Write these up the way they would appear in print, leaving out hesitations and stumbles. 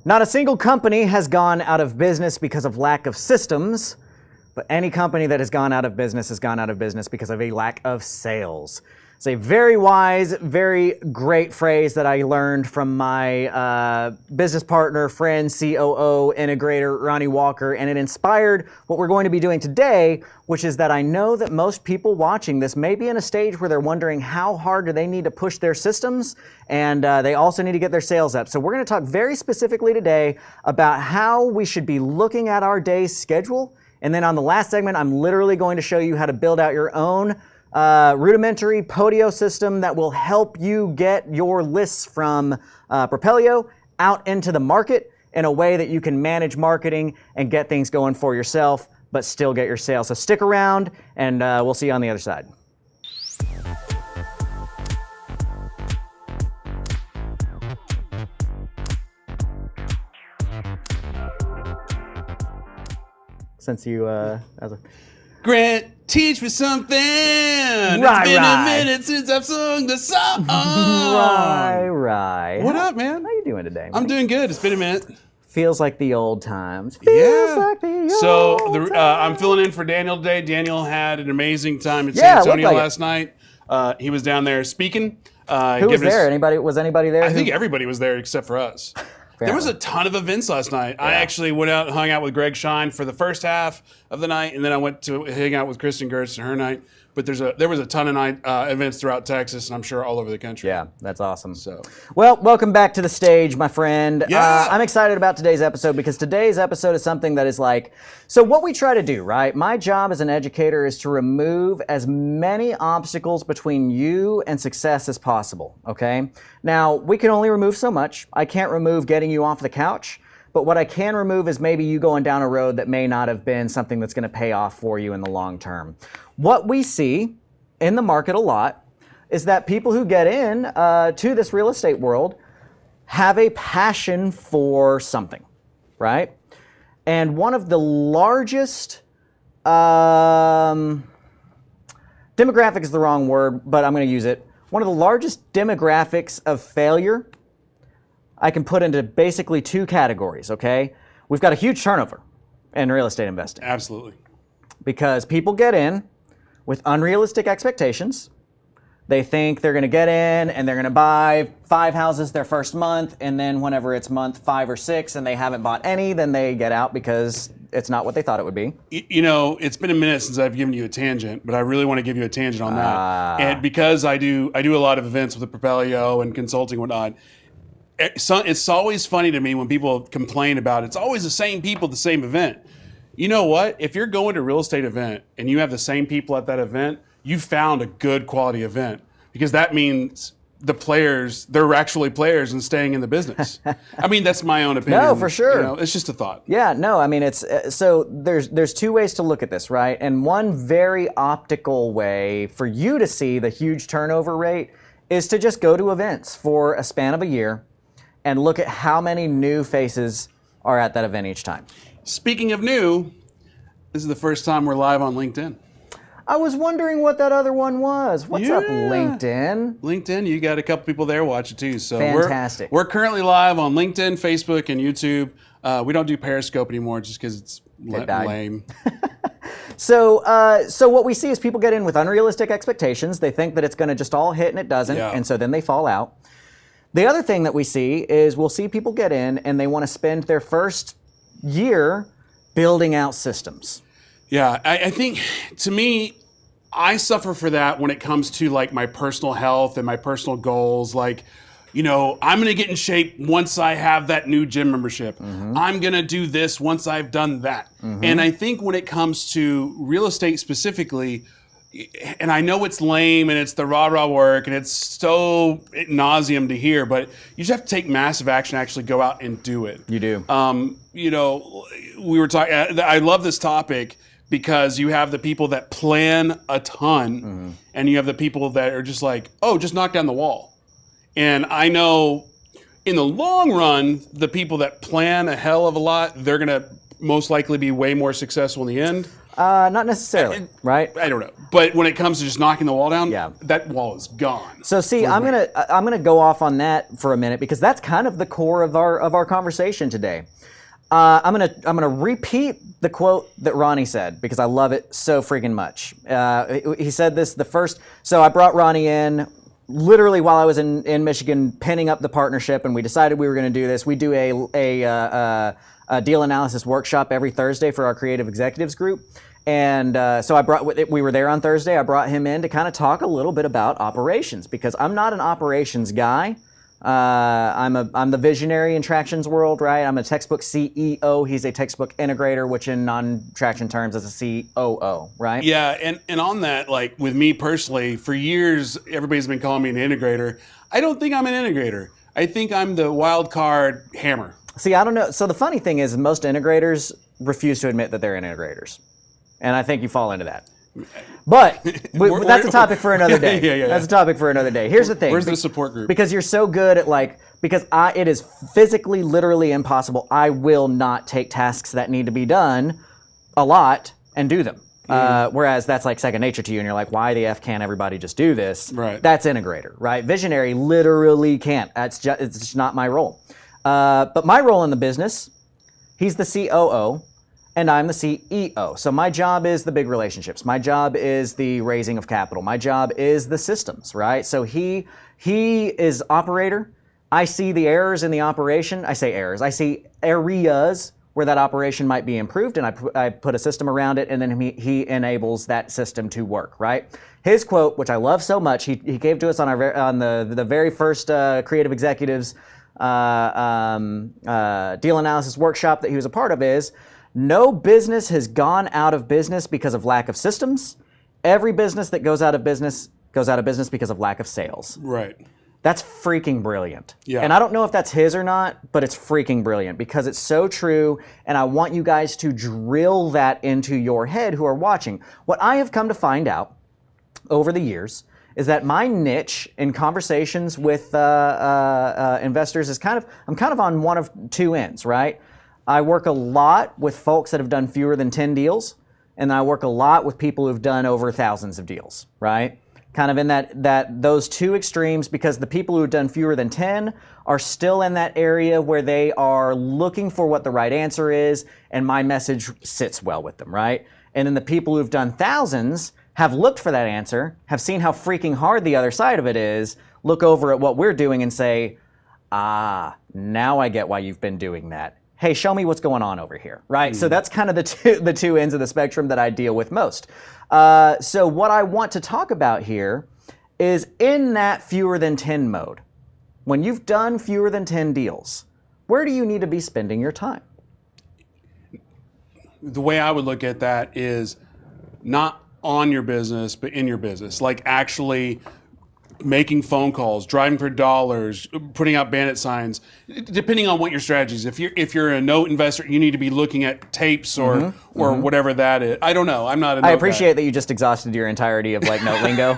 Not a single company has gone out of business because of lack of systems, but any company that has gone out of business has gone out of business because of a lack of sales. It's a very wise, very great phrase that I learned from my business partner, friend, COO, integrator, Ronnie Walker, and it inspired what we're going to be doing today, which is that I know that most people watching this may be in a stage where they're wondering how hard do they need to push their systems, and they also need to get their sales up. So we're going to talk very specifically today about how we should be looking at our day's schedule, and then on the last segment, I'm literally going to show you how to build out your own rudimentary Podio system that will help you get your lists from Propelio out into the market in a way that you can manage marketing and get things going for yourself, but still get your sales. So stick around and we'll see you on the other side. Since you, Grant, teach me something. It's been a minute since I've sung the song. Right. What up, man? How you doing today, man? I'm doing good. It's been a minute. Feels like the old times. Feels like the old times. I'm filling in for Daniel today. Daniel had an amazing time in San Antonio last night. He was down there speaking. Who was there? Was anybody there? I think everybody was there except for us. There was a ton of events last night. Yeah. I actually went out and hung out with Greg Shine for the first half of the night, and then I went to hang out with Kristen Gertz and her night. But there was a ton of night events throughout Texas, and I'm sure all over the country. Yeah, that's awesome. Well, welcome back to the stage, my friend. Yeah. I'm excited about today's episode because today's episode is something that is like, so what we try to do, right? My job as an educator is to remove as many obstacles between you and success as possible, okay? Now, we can only remove so much. I can't remove getting you off the couch, but what I can remove is maybe you going down a road that may not have been something that's going to pay off for you in the long term. What we see in the market a lot is that people who get in to this real estate world have a passion for something, right? And one of the largest, demographic is the wrong word, but I'm going to use it. One of the largest demographics of failure I can put into basically two categories, okay? We've got a huge turnover in real estate investing. Absolutely. Because people get in with unrealistic expectations. They think they're going to get in and they're going to buy 5 houses their first month, and then whenever it's month 5 or 6 and they haven't bought any, then they get out because it's not what they thought it would be. You know, it's been a minute since I've given you a tangent, but I really want to give you a tangent on that. And because I do a lot of events with the Propelio and consulting and whatnot, it's always funny to me when people complain about it's always the same people at the same event. You know what? If you're going to a real estate event and you have the same people at that event, you found a good quality event, because that means the players, they're actually players and staying in the business. I mean, that's my own opinion. No, for sure. You know, it's just a thought. Yeah, no, I mean, it's so there's two ways to look at this, right? And one very optical way for you to see the huge turnover rate is to just go to events for a span of a year and look at how many new faces are at that event each time. Speaking of new, this is the first time we're live on LinkedIn. I was wondering what that other one was. What's up, LinkedIn? LinkedIn, you got a couple people there watching too. So fantastic. We're currently live on LinkedIn, Facebook, and YouTube. We don't do Periscope anymore just because it's lame. So what we see is people get in with unrealistic expectations. They think that it's going to just all hit and it doesn't, and so then they fall out. The other thing that we see is we'll see people get in and they want to spend their first year building out systems. Yeah, I think, to me, I suffer for that when it comes to like my personal health and my personal goals. Like, you know, I'm going to get in shape once I have that new gym membership. Mm-hmm. I'm going to do this once I've done that. Mm-hmm. And I think when it comes to real estate specifically, and I know it's lame and it's the rah-rah work and it's so nauseum to hear, but you just have to take massive action to actually go out and do it. You do. You know, we were talking, I love this topic because you have the people that plan a ton and you have the people that are just like, oh, just knock down the wall. And I know in the long run, the people that plan a hell of a lot, they're going to most likely be way more successful in the end. Not necessarily, right? I don't know. But when it comes to just knocking the wall down, Yeah. that wall is gone. So see, I'm gonna go off on that for a minute because that's kind of the core of our conversation today. I'm gonna repeat the quote that Ronnie said because I love it so freaking much. He said this so I brought Ronnie in literally while I was in Michigan pinning up the partnership, and we decided we were going to do this. We do a deal analysis workshop every Thursday for our creative executives group. And so we were there on Thursday. I brought him in to kind of talk a little bit about operations because I'm not an operations guy. I'm the visionary in Traction's world, right? I'm a textbook CEO. He's a textbook integrator, which in non-Traction terms is a COO, right? Yeah, and on that, like with me personally, for years, everybody's been calling me an integrator. I don't think I'm an integrator. I think I'm the wild card hammer. See, I don't know. So the funny thing is most integrators refuse to admit that they're integrators. And I think you fall into that. But that's a topic for another day. Yeah. That's a topic for another day. Here's the thing. Where's the support group? Because you're so good at it is physically, literally impossible. I will not take tasks that need to be done a lot and do them. Whereas that's like second nature to you and you're like, why the F can't everybody just do this? Right. That's integrator, right? Visionary literally can't. It's just not my role. But my role in the business, he's the COO. And I'm the CEO. So my job is the big relationships. My job is the raising of capital. My job is the systems, right? So he is operator. I see the errors in the operation. I say errors. I see areas where that operation might be improved, and I put a system around it, and then he enables that system to work, right? His quote, which I love so much, he gave to us on the very first Creative Executives deal analysis workshop that he was a part of is, no business has gone out of business because of lack of systems. Every business that goes out of business because of lack of sales. Right. That's freaking brilliant. Yeah. And I don't know if that's his or not, but it's freaking brilliant because it's so true, and I want you guys to drill that into your head who are watching. What I have come to find out over the years is that my niche in conversations with investors is I'm kind of on one of two ends, right? I work a lot with folks that have done fewer than 10 deals, and I work a lot with people who've done over thousands of deals, right? Kind of in those two extremes, because the people who've done fewer than 10 are still in that area where they are looking for what the right answer is, and my message sits well with them, right? And then the people who've done thousands have looked for that answer, have seen how freaking hard the other side of it is, look over at what we're doing and say, now I get why you've been doing that. Hey, show me what's going on over here, right? So that's kind of the two ends of the spectrum that I deal with most. So what I want to talk about here is in that fewer than 10 mode. When you've done fewer than 10 deals, where do you need to be spending your time? The way I would look at that is not on your business, but in your business. Like actually making phone calls, driving for dollars, putting out bandit signs, depending on what your strategy is. If you're a note investor, you need to be looking at tapes or whatever that is. I don't know. I'm not a note I appreciate guy. that you just exhausted your entirety of like note lingo.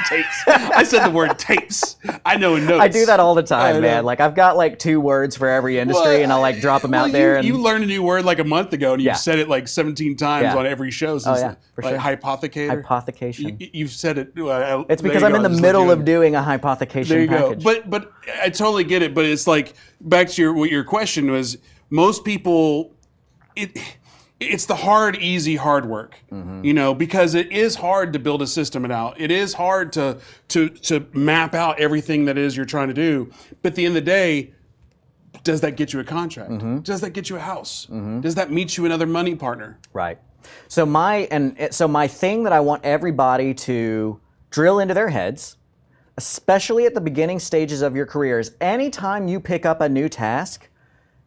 Tapes. I said the word tapes. I know notes. I do that all the time, man. Like I've got like 2 words for every industry, and I'll like drop them out there. You learned a new word like a month ago, and you've said it like 17 times on every show. Since for like sure. Hypothecator. Hypothecation. You've said it. It's because I'm in the middle of doing a hypothecation there you package. go. But I totally get it. But it's like back to what your question was. Most people, it's the hard work, because it is hard to build a system out. It is hard to map out everything that is you're trying to do. But at the end of the day, does that get you a contract? Does that get you a house? Does that meet you another money partner? Right. So my thing that I want everybody to drill into their heads, especially at the beginning stages of your career, is anytime you pick up a new task,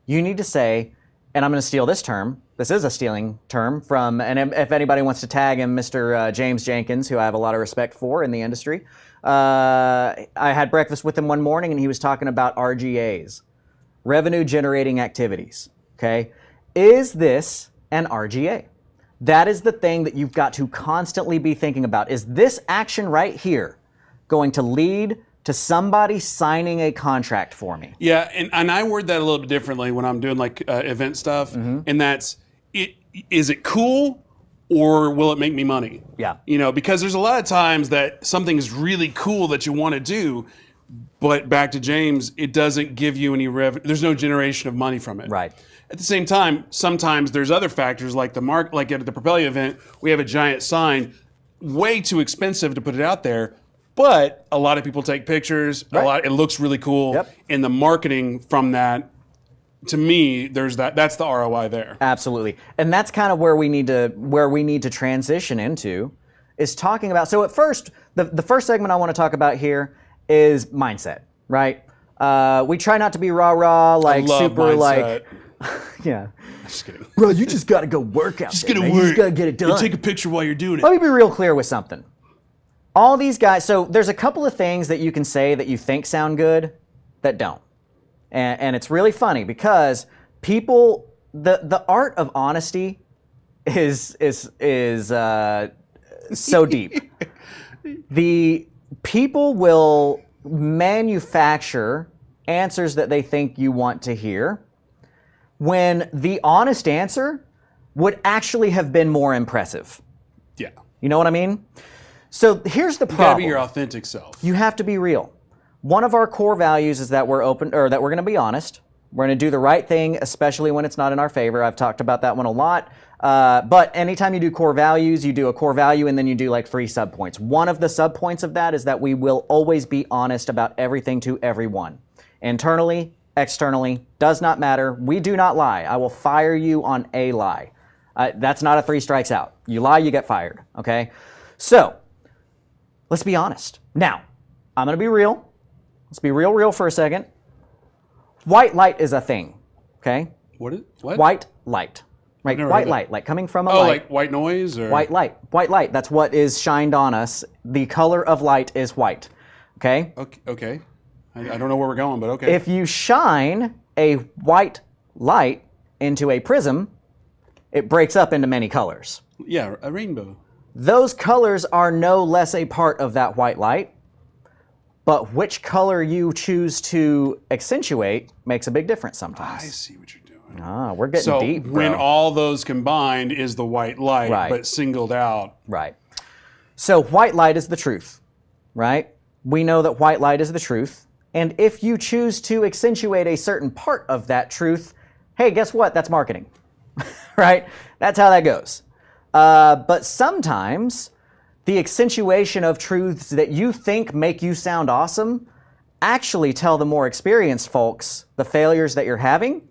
you need to say, and I'm going to steal this term. This is a stealing term from, and if anybody wants to tag him, Mr. James Jenkins, who I have a lot of respect for in the industry. I had breakfast with him one morning, and he was talking about RGAs, revenue generating activities. Okay, is this an RGA? That is the thing that you've got to constantly be thinking about. Is this action right here going to lead to somebody signing a contract for me? Yeah, and I word that a little bit differently when I'm doing like event stuff, and that's, is it cool or will it make me money? Yeah. You know, because there's a lot of times that something's really cool that you want to do, but back to James, it doesn't give you any revenue. There's no generation of money from it. Right. At the same time, sometimes there's other factors like like at the Propelio event, we have a giant sign, way too expensive to put it out there, but a lot of people take pictures. Right. It looks really cool, Yep. and the marketing from that, to me, that's the ROI there. Absolutely. And that's kind of where we need to transition into, is talking about, so at first, the first segment I want to talk about here is mindset, right? We try not to be rah-rah, like I love super mindset. yeah. Just kidding. Bro, you just got to go work out. Just there, gonna man. work. You just got to get it done. And take a picture while you're doing it. Let me be real clear with something. All these guys, so there's a couple of things that you can say that you think sound good that don't. And it's really funny because people, the art of honesty is so deep. The people will manufacture answers that they think you want to hear when the honest answer would actually have been more impressive. Yeah. You know what I mean? So here's the You gotta problem. be your authentic self. You have to be real. One of our core values is that we're going to be honest. We're going to do the right thing, especially when it's not in our favor. I've talked about that one a lot. But anytime you do core values, you do a core value and then you do like 3 subpoints. One of the subpoints of that is that we will always be honest about everything to everyone. Internally, externally, does not matter. We do not lie. I will fire you on a lie. That's not a 3 strikes out. You lie, you get fired. Okay? So, let's be honest. Now, I'm going to be real. Let's be real for a second. White light is a thing, okay? What? White light, right? never White heard light, like coming from a Oh, light. like white noise or White light. That's what is shined on us. The color of light is white, okay? Okay. I don't know where we're going, but okay. If you shine a white light into a prism, it breaks up into many colors. Yeah, a rainbow. Those colors are no less a part of that white light, but which color you choose to accentuate makes a big difference sometimes. I see what you're doing. We're getting So deep, bro. when all those combined is the white light, Right. but singled out. Right. So white light is the truth, right? We know that white light is the truth. And if you choose to accentuate a certain part of that truth, hey, guess what? That's marketing, right? That's how that goes. But sometimes the accentuation of truths that you think make you sound awesome actually tell the more experienced folks the failures that you're having.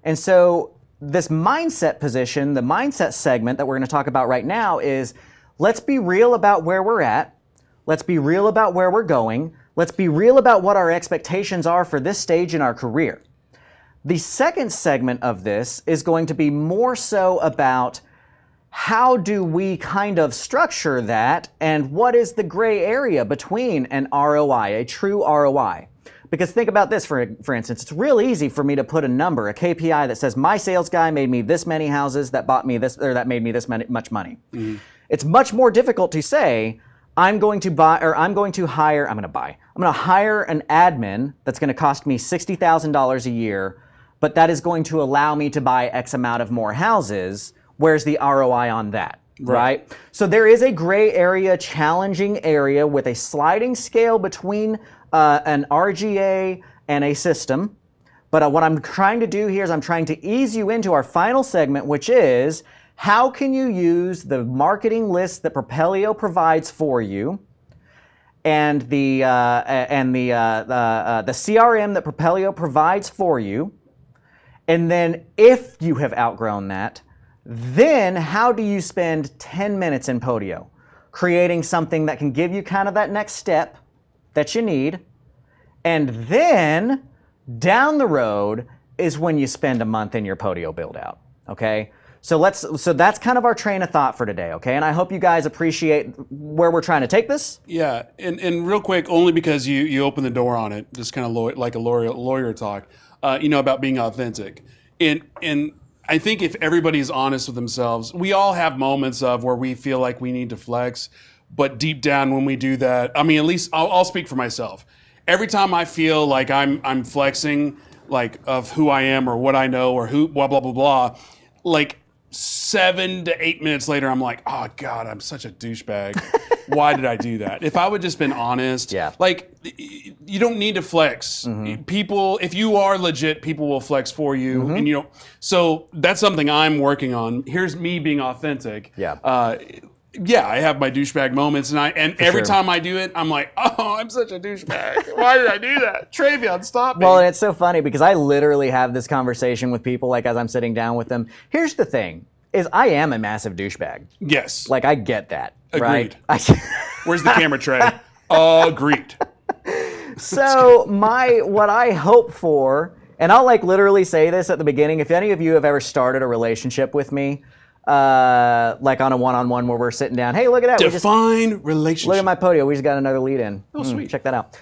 And so this mindset position, the mindset segment that we're going to talk about right now is, let's be real about where we're at. Let's be real about where we're going. Let's be real about what our expectations are for this stage in our career. The second segment of this is going to be more so about how do we kind of structure that and what is the gray area between an ROI, a true ROI? Because think about this, for instance, it's real easy for me to put a number, a KPI that says my sales guy made me this many houses, that bought me this, or that made me this much money. Mm-hmm. It's much more difficult to say, I'm going to hire an admin that's going to cost me $60,000 a year, but that is going to allow me to buy X amount of more houses. Where's the ROI on that, right? So there is a gray area, challenging area with a sliding scale between an RGA and a system. But what I'm trying to do here is I'm trying to ease you into our final segment, which is how can you use the marketing list that Propelio provides for you and the CRM that Propelio provides for you, and then if you have outgrown that, then how do you spend 10 minutes in Podio creating something that can give you kind of that next step that you need? And then down the road is when you spend a month in your Podio build out, okay? So that's kind of our train of thought for today, okay? And I hope you guys appreciate where we're trying to take this. Yeah, and real quick, only because you opened the door on it, just kind of like a lawyer talk, about being authentic. And I think if everybody's honest with themselves, we all have moments of where we feel like we need to flex, but deep down when we do that, I mean, at least I'll speak for myself. Every time I feel like I'm flexing, like of who I am or what I know or who blah blah blah blah, like 7 to 8 minutes later, I'm like, oh God, I'm such a douchebag. Why did I do that? If I would just been honest, like, you don't need to flex. People, if you are legit, people will flex for you, and you know. So that's something I'm working on. Here's me being authentic. I have my douchebag moments, and every time I do it, I'm like, oh, I'm such a douchebag. Why did I do that? Travion, stop me. Well, it's so funny because I literally have this conversation with people, like, as I'm sitting down with them. Here's the thing, is I am a massive douchebag. Yes. Like, I get that, Agreed. right? Where's the camera tray? Agreed. So what I hope for, and I'll like literally say this at the beginning, if any of you have ever started a relationship with me, like on a one-on-one where we're sitting down, hey, look at that. Define relationship. Look at my Podio. We just got another lead in. Oh, sweet. Check that out.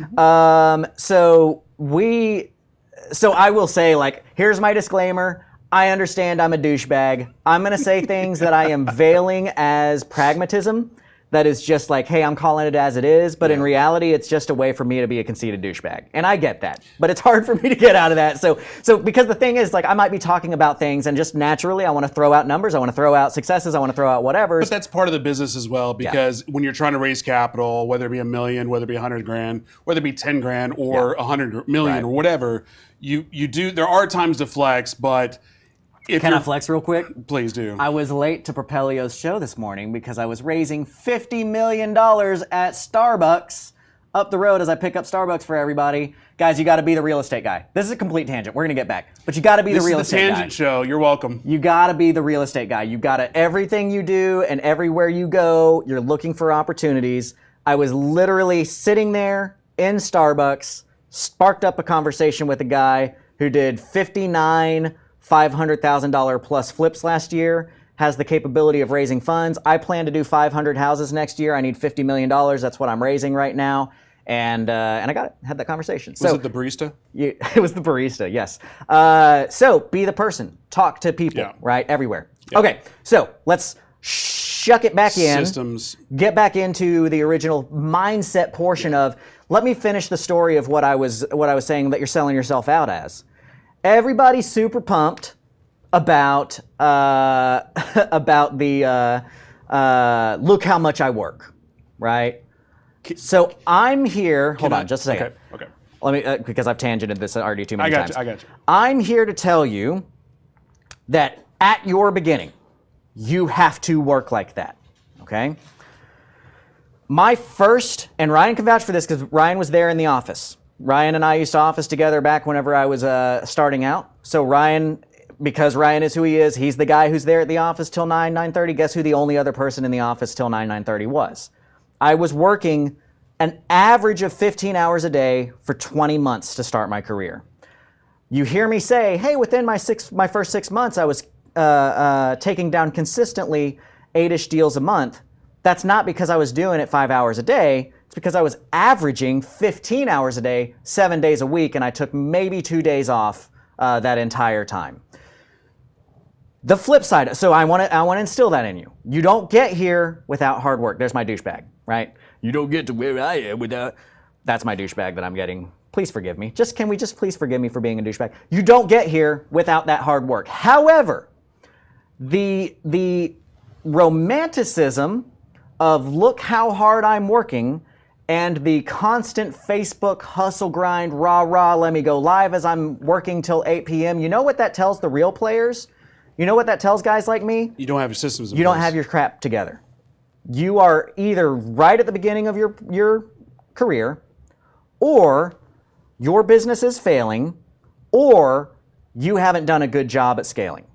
So I will say, like, here's my disclaimer. I understand I'm a douchebag. I'm going to say things that I am veiling as pragmatism. That is just like, hey, I'm calling it as it is. But in reality, it's just a way for me to be a conceited douchebag. And I get that. But it's hard for me to get out of that. So because the thing is, like, I might be talking about things and just naturally I want to throw out numbers. I want to throw out successes. I want to throw out whatever. But that's part of the business as well, because when you're trying to raise capital, whether it be $1 million, whether it be $100,000, whether it be 10 grand or 100 million or whatever, you do, there are times to flex, but Can I flex real quick? Please do. I was late to Propelio's show this morning because I was raising $50 million at Starbucks up the road as I pick up Starbucks for everybody. Guys, you got to be the real estate guy. This is a complete tangent. We're going to get back. But you got to be the real estate guy. This is the tangent show. You're welcome. You got to be the real estate guy. You got to, everything you do and everywhere you go, you're looking for opportunities. I was literally sitting there in Starbucks, sparked up a conversation with a guy who did 59 $500,000 plus flips last year, has the capability of raising funds. I plan to do 500 houses next year. I need $50 million. That's what I'm raising right now. And I got it. Had that conversation. Was it the barista? It was the barista, yes. So be the person. Talk to people, right? Everywhere. Yeah. Okay, so let's shuck it back in. Systems. Get back into the original mindset portion of, let me finish the story of what I was saying that you're selling yourself out as. Everybody's super pumped about the look how much I work, right? So I'm here. Hold on, just a second. Okay. Let me because I've tangented this already too many times. I got you. I'm here to tell you that at your beginning, you have to work like that. Okay. My first, and Ryan can vouch for this because Ryan was there in the office. Ryan and I used to office together back whenever I was starting out. So Ryan, because Ryan is who he is, he's the guy who's there at the office till 9:30. Guess who the only other person in the office till 9:30 was? I was working an average of 15 hours a day for 20 months to start my career. You hear me say, hey, within my first 6 months, I was taking down consistently 8-ish deals a month. That's not because I was doing it 5 hours a day. It's because I was averaging 15 hours a day, 7 days a week, and I took maybe 2 days off that entire time. The flip side, so I want to instill that in you. You don't get here without hard work. There's my douchebag, right? You don't get to where I am without. That's my douchebag that I'm getting. Please forgive me. Can we just please forgive me for being a douchebag? You don't get here without that hard work. However, the romanticism of look how hard I'm working and the constant Facebook hustle grind, rah, let me go live as I'm working till 8 p.m. You know what that tells the real players? You know what that tells guys like me? You don't have your systems in place. You don't have your crap together. You are either right at the beginning of your career, or your business is failing, or you haven't done a good job at scaling.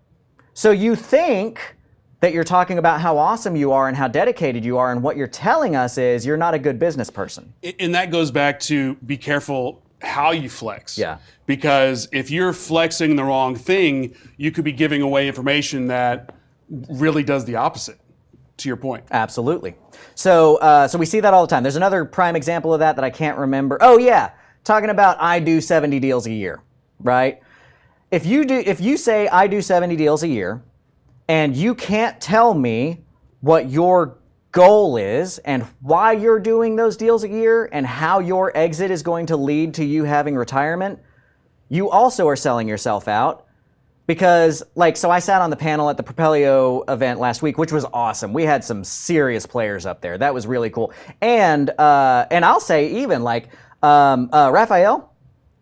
So you think that you're talking about how awesome you are and how dedicated you are, and what you're telling us is you're not a good business person. And that goes back to be careful how you flex. Yeah. Because if you're flexing the wrong thing, you could be giving away information that really does the opposite, to your point. Absolutely. So we see that all the time. There's another prime example of that I can't remember. Oh yeah, talking about I do 70 deals a year, right? If you say I do 70 deals a year, and you can't tell me what your goal is and why you're doing those deals a year and how your exit is going to lead to you having retirement, you also are selling yourself out. Because, like, so I sat on the panel at the Propelio event last week, which was awesome. We had some serious players up there. That was really cool. And I'll say even, like, Raphael,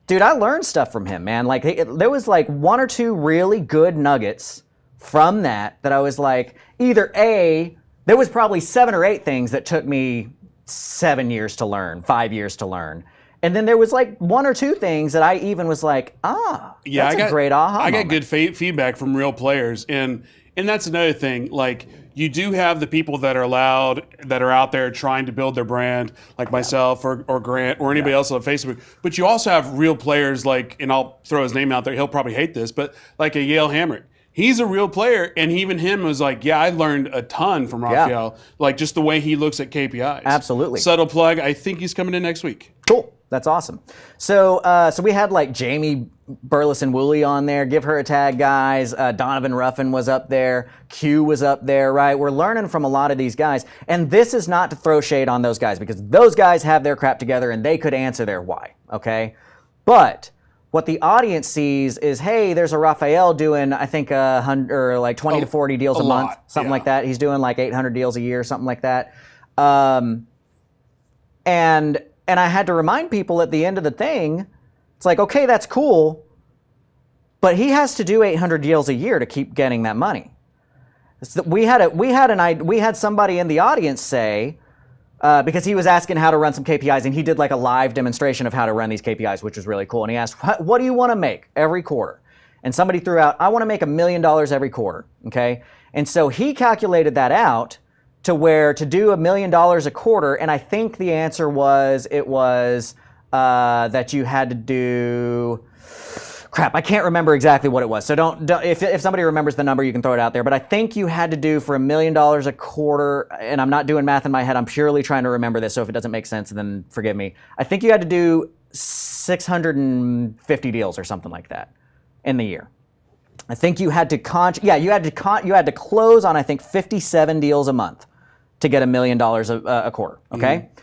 dude, I learned stuff from him, man. Like, there was, like, 1 or 2 really good nuggets from that I was like, either A, there was probably 7 or 8 things that took me 7 years to learn, 5 years to learn. And then there was like 1 or 2 things that I even was like, that's a great aha I moment. got good feedback from real players. And that's another thing. Like, you do have the people that are loud, that are out there trying to build their brand, like myself or Grant or anybody else on Facebook. But you also have real players like, and I'll throw his name out there, he'll probably hate this, but like a Yale Hamrick. He's a real player, and even him was like, yeah, I learned a ton from Raphael, like just the way he looks at KPIs. Absolutely. Subtle plug, I think he's coming in next week. Cool. That's awesome. So we had like Jamie Burleson-Woolley on there. Give her a tag, guys. Donovan Ruffin was up there. Q was up there, right? We're learning from a lot of these guys. And this is not to throw shade on those guys, because those guys have their crap together and they could answer their why, okay? But what the audience sees is, hey, there's a Raphael doing, I think, 100 or like 20 to 40 deals a month, something like that. He's doing like 800 deals a year, something like that. And I had to remind people at the end of the thing, it's like, okay, that's cool, but he has to do 800 deals a year to keep getting that money. We had somebody in the audience say, because he was asking how to run some KPIs, and he did like a live demonstration of how to run these KPIs, which was really cool. And he asked, what do you want to make every quarter? And somebody threw out, I want to make $1 million every quarter, okay? And so he calculated that out to where to do $1 million a quarter, and I think the answer was, that you had to do, crap, I can't remember exactly what it was. So don't if somebody remembers the number, you can throw it out there. But I think you had to do for $1 million a quarter, and I'm not doing math in my head. I'm purely trying to remember this. So if it doesn't make sense, then forgive me. I think you had to do 650 deals or something like that in the year. I think you had to you had to close on, I think, 57 deals a month to get $1 million a quarter. Okay. Mm-hmm.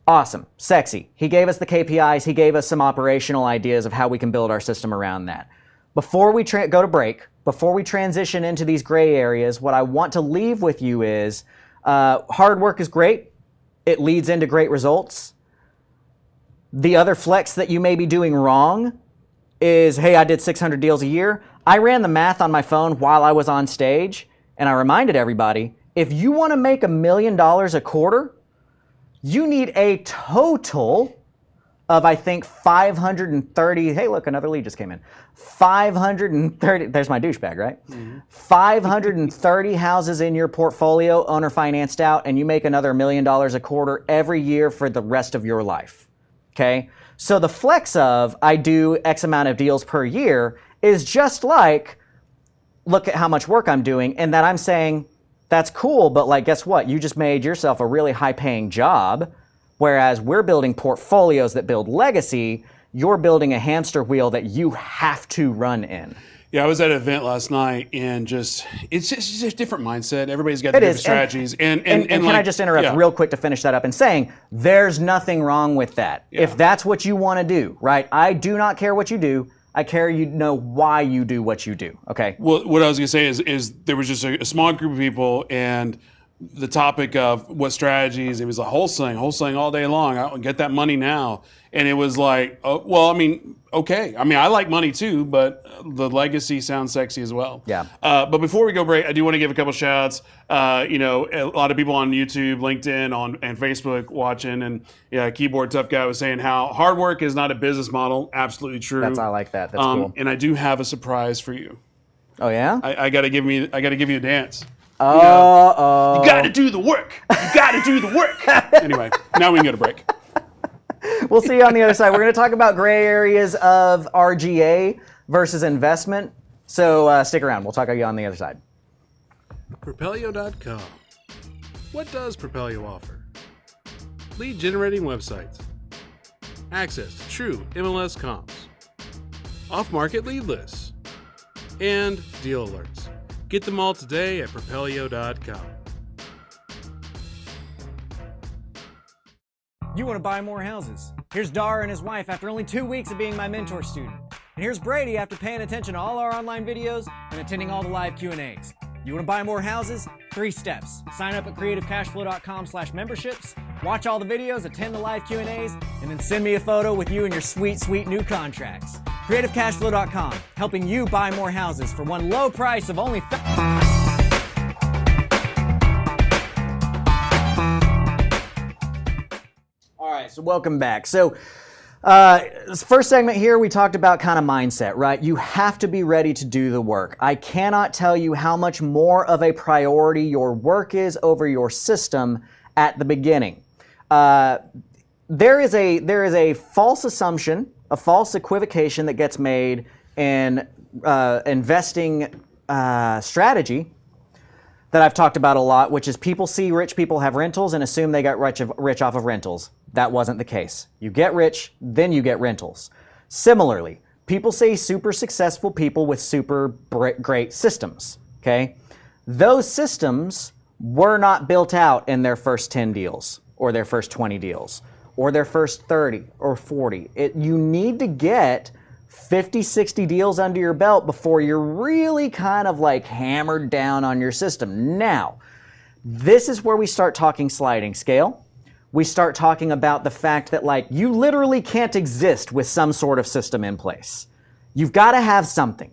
Awesome. Sexy. He gave us the KPIs. He gave us some operational ideas of how we can build our system around that. Before we go to break, before we transition into these gray areas, what I want to leave with you is hard work is great. It leads into great results. The other flex that you may be doing wrong is, hey, I did 600 deals a year. I ran the math on my phone while I was on stage, and I reminded everybody, if you want to make $1 million a quarter, you need a total of, I think, 530. Hey, look, another lead just came in. 530. There's my douchebag, right? Mm-hmm. 530 houses in your portfolio, owner financed out, and you make another $1 million a quarter every year for the rest of your life. Okay? So the flex of I do X amount of deals per year is just like, look at how much work I'm doing, and that I'm saying, that's cool, but like, guess what? You just made yourself a really high-paying job, whereas we're building portfolios that build legacy. You're building a hamster wheel that you have to run in. Yeah, I was at an event last night, and it's just a different mindset. Everybody's got different strategies. And can I just interrupt real quick to finish that up and saying, there's nothing wrong with that. Yeah. If that's what you want to do, right? I do not care what you do. I care you know why you do what you do, okay? Well, what I was going to say is there was just a small group of people, and the topic of what strategies, it was like wholesaling all day long. I'll get that money now. And it was like, oh, well, I mean, okay. I mean, I like money too, but the legacy sounds sexy as well. Yeah. But before we go break, I do want to give a couple shout outs. A lot of people on YouTube, LinkedIn, and Facebook watching, and Keyboard Tough Guy was saying how hard work is not a business model. Absolutely true. I like that. That's cool. And I do have a surprise for you. Oh yeah? I got to give you a dance. Oh. You got to do the work. You got to do the work. Anyway, now we can go to break. We'll see you on the other side. We're going to talk about gray areas of RGA versus investment. So stick around. We'll talk to you on the other side. Propelio.com. What does Propelio offer? Lead generating websites, access to true MLS comps, off-market lead lists, and deal alerts. Get them all today at Propelio.com. You want to buy more houses? Here's Dar and his wife after only 2 weeks of being my mentor student. And here's Brady after paying attention to all our online videos and attending all the live Q&As. You want to buy more houses? 3 steps. Sign up at creativecashflow.com/memberships, watch all the videos, attend the live Q&As, and then send me a photo with you and your sweet, sweet new contracts. creativecashflow.com, helping you buy more houses for one low price of only All right, so welcome back. So this first segment here, we talked about kind of mindset, right? You have to be ready to do the work. I cannot tell you how much more of a priority your work is over your system at the beginning. There is a false assumption, a false equivocation that gets made in investing strategy that I've talked about a lot, which is people see rich people have rentals and assume they got rich off of rentals. That wasn't the case. You get rich, then you get rentals. Similarly, people say super successful people with super great systems, okay? Those systems were not built out in their first 10 deals or their first 20 deals or their first 30 or 40. You need to get 50, 60 deals under your belt before you're really kind of like hammered down on your system. Now, this is where we start talking sliding scale. We start talking about the fact that like you literally can't exist with some sort of system in place. You've got to have something.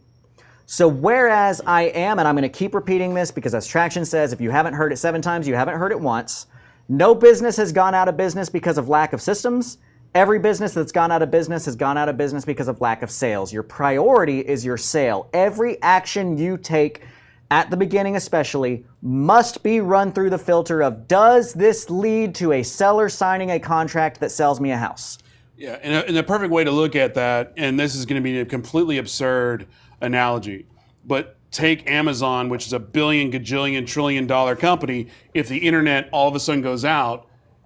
So whereas I am, and I'm going to keep repeating this because as Traction says, if you haven't heard it 7 times, you haven't heard it once. No business has gone out of business because of lack of systems. Every business that's gone out of business has gone out of business because of lack of sales. Your priority is your sale. Every action you take at the beginning especially, must be run through the filter of, does this lead to a seller signing a contract that sells me a house? Yeah, and the perfect way to look at that, and this is going to be a completely absurd analogy, but take Amazon, which is a billion, gajillion, trillion dollar company. If the internet all of a sudden goes out,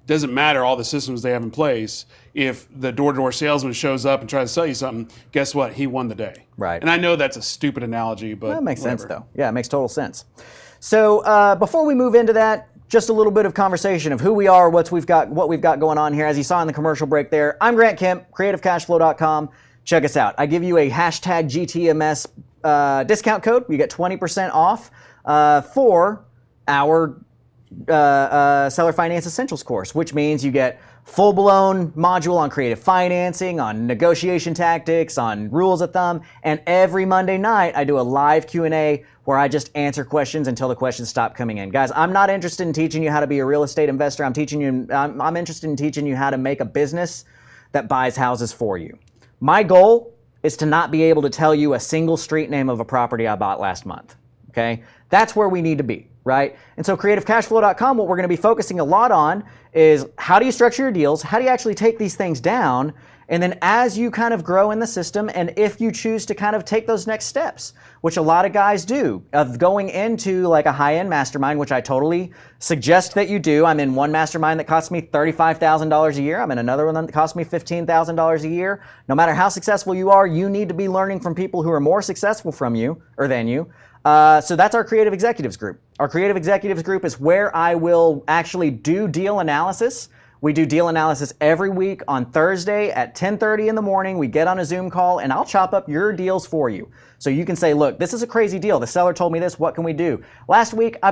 doesn't matter all the systems they have in place. If the door-to-door salesman shows up and tries to sell you something, guess what? He won the day. Right. And I know that's a stupid analogy, but that makes whatever. sense, though. Yeah, it makes total sense. So before we move into that, just a little bit of conversation of who we are, what we've got going on here. As you saw in the commercial break there, I'm Grant Kemp, creativecashflow.com. Check us out. I give you a hashtag GTMS discount code. You get 20% off for our Seller Finance Essentials course, which means you get full-blown module on creative financing, on negotiation tactics, on rules of thumb, and every Monday night I do a live Q&A where I just answer questions until the questions stop coming in. Guys, I'm not interested in teaching you how to be a real estate investor. I'm interested in teaching you how to make a business that buys houses for you. My goal is to not be able to tell you a single street name of a property I bought last month, okay? That's where we need to be, right? And so creativecashflow.com, what we're going to be focusing a lot on is how do you structure your deals? How do you actually take these things down? And then as you kind of grow in the system, and if you choose to kind of take those next steps, which a lot of guys do, of going into like a high-end mastermind, which I totally suggest that you do. I'm in one mastermind that costs me $35,000 a year. I'm in another one that costs me $15,000 a year. No matter how successful you are, you need to be learning from people who are more successful from you or than you. So that's our Creative Executives group. Our Creative Executives group is where I will actually do deal analysis. We do deal analysis every week on Thursday at 10:30 in the morning. We get on a Zoom call and I'll chop up your deals for you. So you can say, look, this is a crazy deal. The seller told me this. What can we do? Last week, I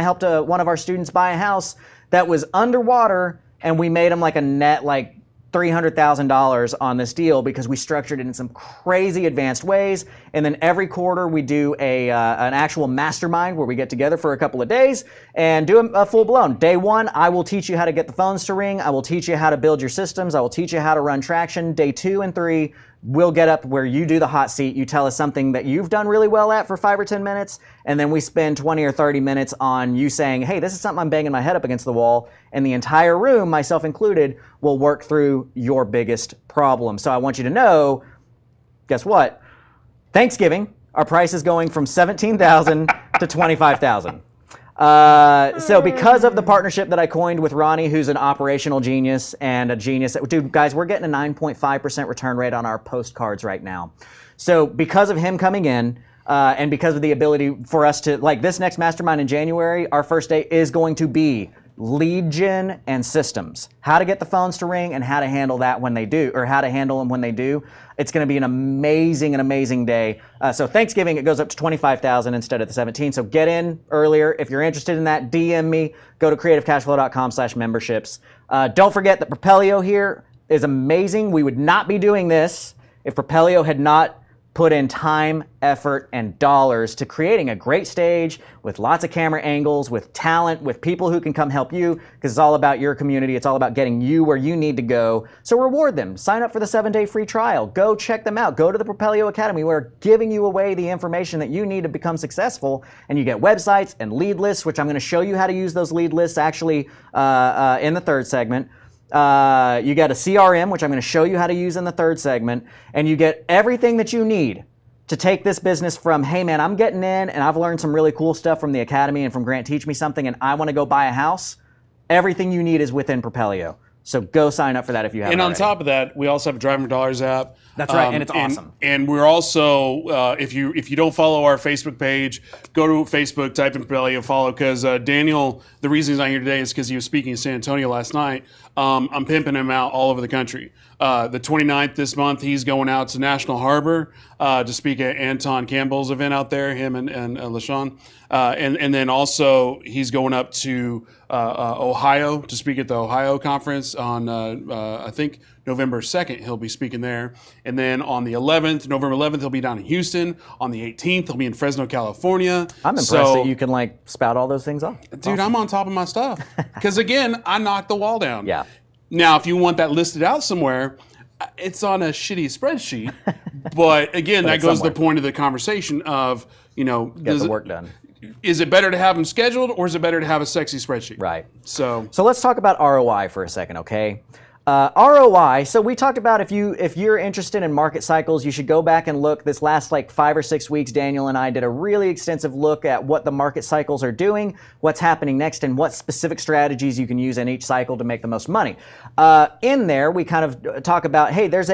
helped one of our students buy a house that was underwater, and we made him like a net like $300,000 on this deal because we structured it in some crazy advanced ways. And then every quarter we do an actual mastermind where we get together for a couple of days and do a full-blown. Day one, I will teach you how to get the phones to ring. I will teach you how to build your systems. I will teach you how to run traction. Day 2 and 3, we'll get up where you do the hot seat. You tell us something that you've done really well at for 5 or 10 minutes, and then we spend 20 or 30 minutes on you saying, hey, this is something I'm banging my head up against the wall, and the entire room, myself included, will work through your biggest problem. So I want you to know, guess what? Thanksgiving, our price is going from $17,000 to $25,000. So because of the partnership that I coined with Ronnie, who's an operational genius and a genius, dude, guys, we're getting a 9.5% return rate on our postcards right now. So because of him coming in, and because of the ability for us to, like this next mastermind in January, our first day is going to be lead gen and systems. How to get the phones to ring and how to handle that when they do, or how to handle them when they do. It's going to be an amazing day. So Thanksgiving, it goes up to 25,000 instead of the 17. So get in earlier. If you're interested in that, DM me. Go to creativecashflow.com/memberships. Don't forget that Propelio here is amazing. We would not be doing this if Propelio had not put in time, effort, and dollars to creating a great stage with lots of camera angles, with talent, with people who can come help you, because it's all about your community. It's all about getting you where you need to go. So reward them. Sign up for the 7-day free trial. Go check them out. Go to the Propelio Academy. We're giving you away the information that you need to become successful, and you get websites and lead lists, which I'm going to show you how to use those lead lists actually in the third segment. You get a CRM, which I'm going to show you how to use in the third segment, and you get everything that you need to take this business from, hey man, I'm getting in and I've learned some really cool stuff from the Academy and from Grant Teach Me Something and I want to go buy a house. Everything you need is within Propelio. So go sign up for that if you haven't already. And on top of that, we also have a Driving for Dollars app. That's right, and it's awesome. And we're also, if you don't follow our Facebook page, go to Facebook, type in Propelio, follow, because Daniel, the reason he's not here today is because he was speaking in San Antonio last night. I'm pimping him out all over the country. The 29th this month, he's going out to National Harbor to speak at Anton Campbell's event out there, him and LaShawn. And then also he's going up to Ohio to speak at the Ohio conference on, I think, November 2nd, he'll be speaking there. And then on the 11th, November 11th, he'll be down in Houston. On the 18th, he'll be in Fresno, California. I'm impressed that you can like spout all those things off. Dude, awesome. I'm on top of my stuff. Because again, I knocked the wall down. Yeah. Now, if you want that listed out somewhere, it's on a shitty spreadsheet. But again, that goes to the point of the conversation of, you know, get the work done. Is it better to have them scheduled or is it better to have a sexy spreadsheet? Right. So let's talk about ROI for a second, okay? ROI, so we talked about if you're interested in market cycles, you should go back and look. This last like 5 or 6 weeks, Daniel and I did a really extensive look at what the market cycles are doing, what's happening next, and what specific strategies you can use in each cycle to make the most money. In there, we kind of talk about, hey, there's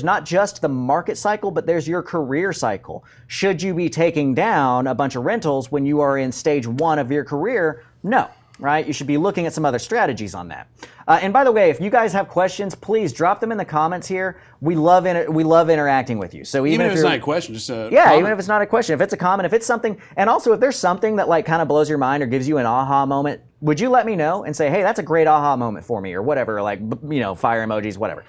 not just the market cycle, but there's your career cycle. Should you be taking down a bunch of rentals when you are in stage 1 of your career? No. Right? You should be looking at some other strategies on that. And by the way, if you guys have questions, please drop them in the comments here. We love interacting with you. So even if it's not a question, just a yeah, comment. even if it's not a question, if it's a comment, if it's something, and also if there's something that like kind of blows your mind or gives you an aha moment, would you let me know and say, hey, that's a great aha moment for me, or whatever, like fire emojis, whatever.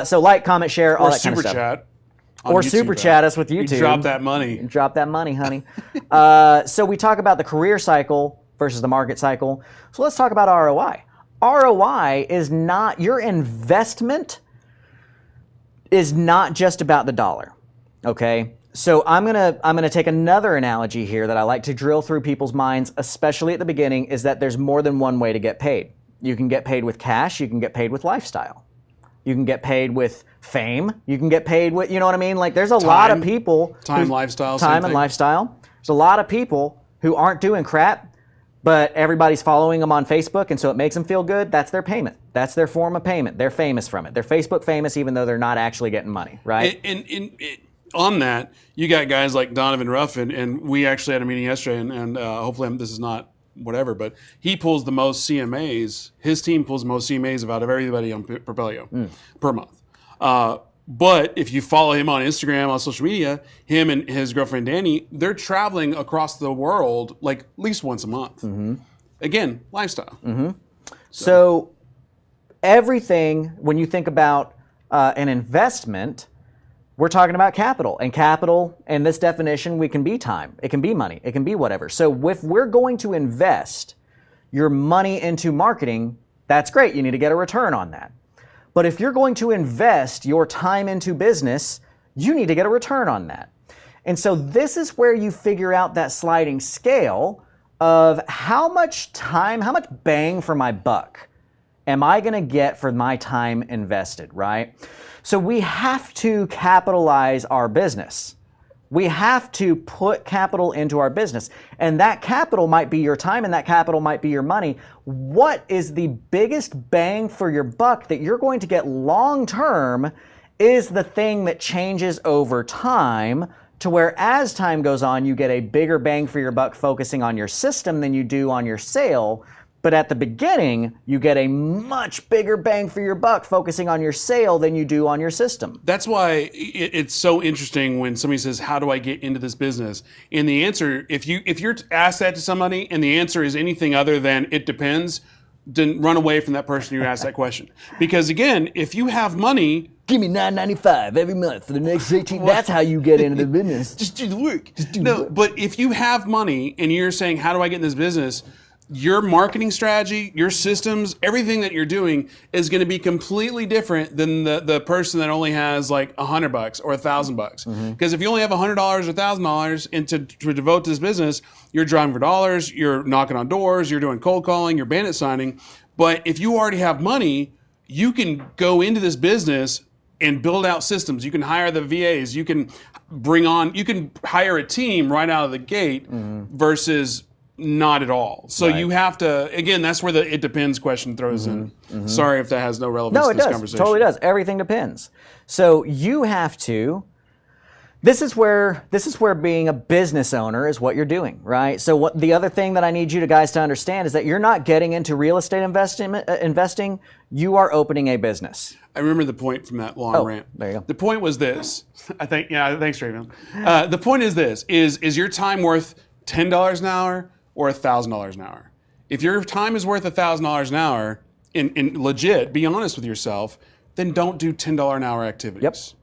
So like, comment, share, all that kind of stuff. Chat. Or super chat us with YouTube. You drop that money. Drop that money, honey. So we talk about the career cycle versus the market cycle. So let's talk about ROI. ROI is not, your investment is not just about the dollar, okay? So I'm gonna take another analogy here that I like to drill through people's minds, especially at the beginning, is that there's more than one way to get paid. You can get paid with cash, you can get paid with lifestyle. You can get paid with fame, you can get paid with, you know what I mean? Like there's a lot of people. Lifestyle. Time and lifestyle. There's a lot of people who aren't doing crap, but everybody's following them on Facebook, and so it makes them feel good. That's their payment. That's their form of payment. They're famous from it. They're Facebook famous, even though they're not actually getting money, right? And on that, you got guys like Donovan Ruffin, and we actually had a meeting yesterday, and hopefully this is not whatever, but he pulls the most CMAs. His team pulls the most CMAs out of everybody on Propelio per month. But if you follow him on Instagram, on social media, him and his girlfriend Danny, they're traveling across the world like at least once a month. Mm-hmm. Again, lifestyle. Mm-hmm. So everything, when you think about an investment, we're talking about capital. And capital, in this definition, we can be time. It can be money. It can be whatever. So if we're going to invest your money into marketing, that's great. You need to get a return on that. But if you're going to invest your time into business, you need to get a return on that. And so this is where you figure out that sliding scale of how much time, how much bang for my buck am I going to get for my time invested, right? So we have to capitalize our business. We have to put capital into our business. And that capital might be your time and that capital might be your money. What is the biggest bang for your buck that you're going to get long term is the thing that changes over time, to where as time goes on, you get a bigger bang for your buck focusing on your system than you do on your sale. But at the beginning, you get a much bigger bang for your buck focusing on your sale than you do on your system. That's why it's so interesting when somebody says, how do I get into this business? And the answer, if you're asked that to somebody and the answer is anything other than it depends, then run away from that person who asked that question. Because again, if you have money, give me $9.95 every month for the next 18. That's how you get into the business. Just do the work. But if you have money and you're saying, how do I get in this business? Your marketing strategy, your systems, everything that you're doing is going to be completely different than the person that only has like $100 or $1,000. Because if you only have $100 or $1,000 and to devote to this business, you're driving for dollars, you're knocking on doors, you're doing cold calling, you're bandit signing. But if you already have money, you can go into this business and build out systems. You can hire the VAs. You can you can hire a team right out of the gate versus not at all. So you have to, again, that's where the it depends question throws in. Sorry if that has no relevance to this conversation. No, it does. Totally does. Everything depends. So you have to, this is where being a business owner is what you're doing, right? So what the other thing that I need you guys to understand is that you're not getting into real estate investing, you are opening a business. I remember the point from that long rant. There you go. The point was this. Thanks, Raven. The point is this, is your time worth $10 an hour or $1,000 an hour? If your time is worth $1,000 an hour, in legit, be honest with yourself, then don't do $10 an hour activities.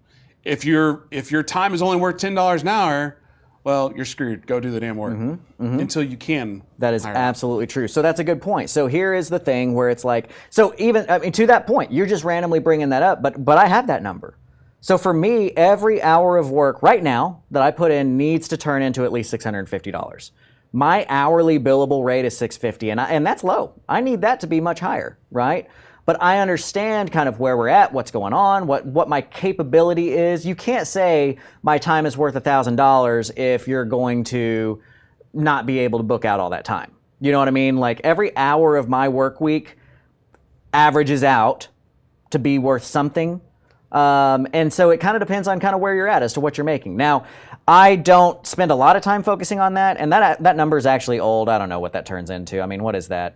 If your time is only worth $10 an hour, well, you're screwed. Go do the damn work until you can. That is absolutely true. So that's a good point. So here is the thing where it's like, so even to that point, you're just randomly bringing that up, but I have that number. So for me, every hour of work right now that I put in needs to turn into at least $650. My hourly billable rate is $650, and that's low. I need that to be much higher, right? But I understand kind of where we're at, what's going on, what my capability is. You can't say my time is worth $1,000 if you're going to not be able to book out all that time. You know what I mean? Like every hour of my work week averages out to be worth something. And so it kind of depends on kind of where you're at as to what you're making. Now, I don't spend a lot of time focusing on that, and that number is actually old. I don't know what that turns into. I mean, what is that?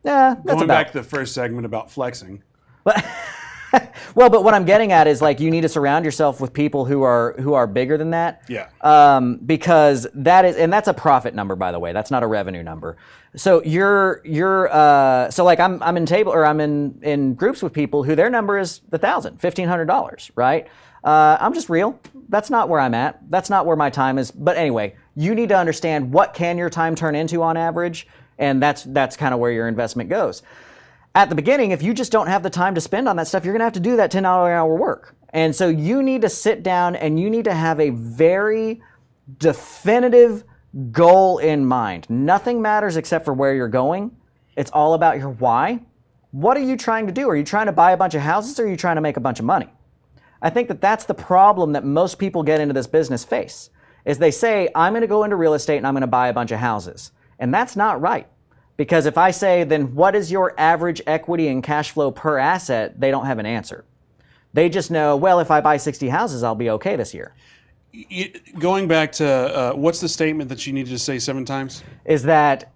Yeah, that's Going back to the first segment about flexing. Well, but what I'm getting at is like you need to surround yourself with people who are bigger than that. Yeah. Because that's a profit number, by the way. That's not a revenue number. So so like I'm in groups with people who their number is $1,500, right? I'm just real. That's not where I'm at. That's not where my time is. But anyway, you need to understand what can your time turn into on average, and that's kind of where your investment goes. At the beginning, if you just don't have the time to spend on that stuff, you're going to have to do that $10 an hour work. And so you need to sit down and you need to have a very definitive goal in mind. Nothing matters except for where you're going. It's all about your why. What are you trying to do? Are you trying to buy a bunch of houses or are you trying to make a bunch of money? I think that's the problem that most people get into this business face, is they say, I'm going to go into real estate and I'm going to buy a bunch of houses. And that's not right. Because if I say, then what is your average equity and cash flow per asset, they don't have an answer. They just know, well, if I buy 60 houses, I'll be okay this year. Going back to, what's the statement that you needed to say 7 times? Is that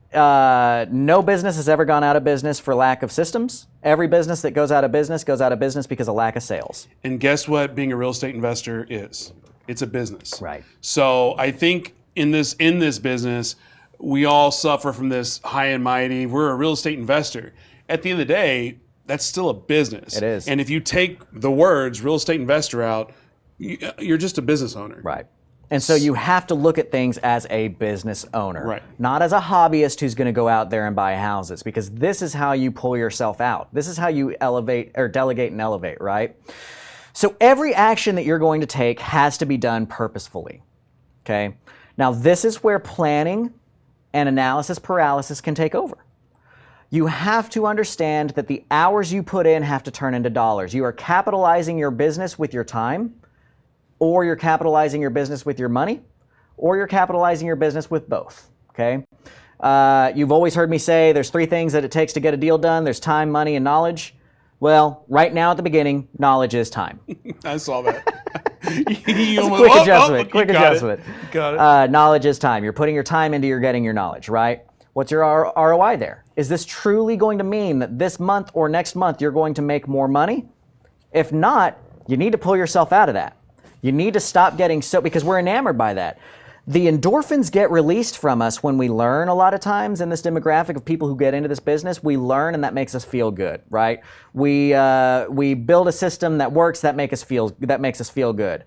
no business has ever gone out of business for lack of systems. Every business that goes out of business because of lack of sales. And guess what being a real estate investor is? It's a business. Right. So I think in this business, we all suffer from this high and mighty. We're a real estate investor. At the end of the day, that's still a business. It is. And if you take the words real estate investor out, you're just a business owner. Right. And so you have to look at things as a business owner, right? Not as a hobbyist who's going to go out there and buy houses, because this is how you pull yourself out. This is how you elevate or delegate and elevate, right? So every action that you're going to take has to be done purposefully, okay? Now this is where planning and analysis paralysis can take over. You have to understand that the hours you put in have to turn into dollars. You are capitalizing your business with your time, or you're capitalizing your business with your money, or you're capitalizing your business with both, okay? You've always heard me say there's 3 things that it takes to get a deal done. There's time, money, and knowledge. Well, right now at the beginning, knowledge is time. I saw that. Quick adjustment. Got it. Knowledge is time. You're putting your time into you're getting your knowledge, right? What's your ROI there? Is this truly going to mean that this month or next month you're going to make more money? If not, you need to pull yourself out of that. You need to stop getting because we're enamored by that. The endorphins get released from us when we learn a lot of times in this demographic of people who get into this business. We learn and that makes us feel good, right? We build a system that works that makes us feel good.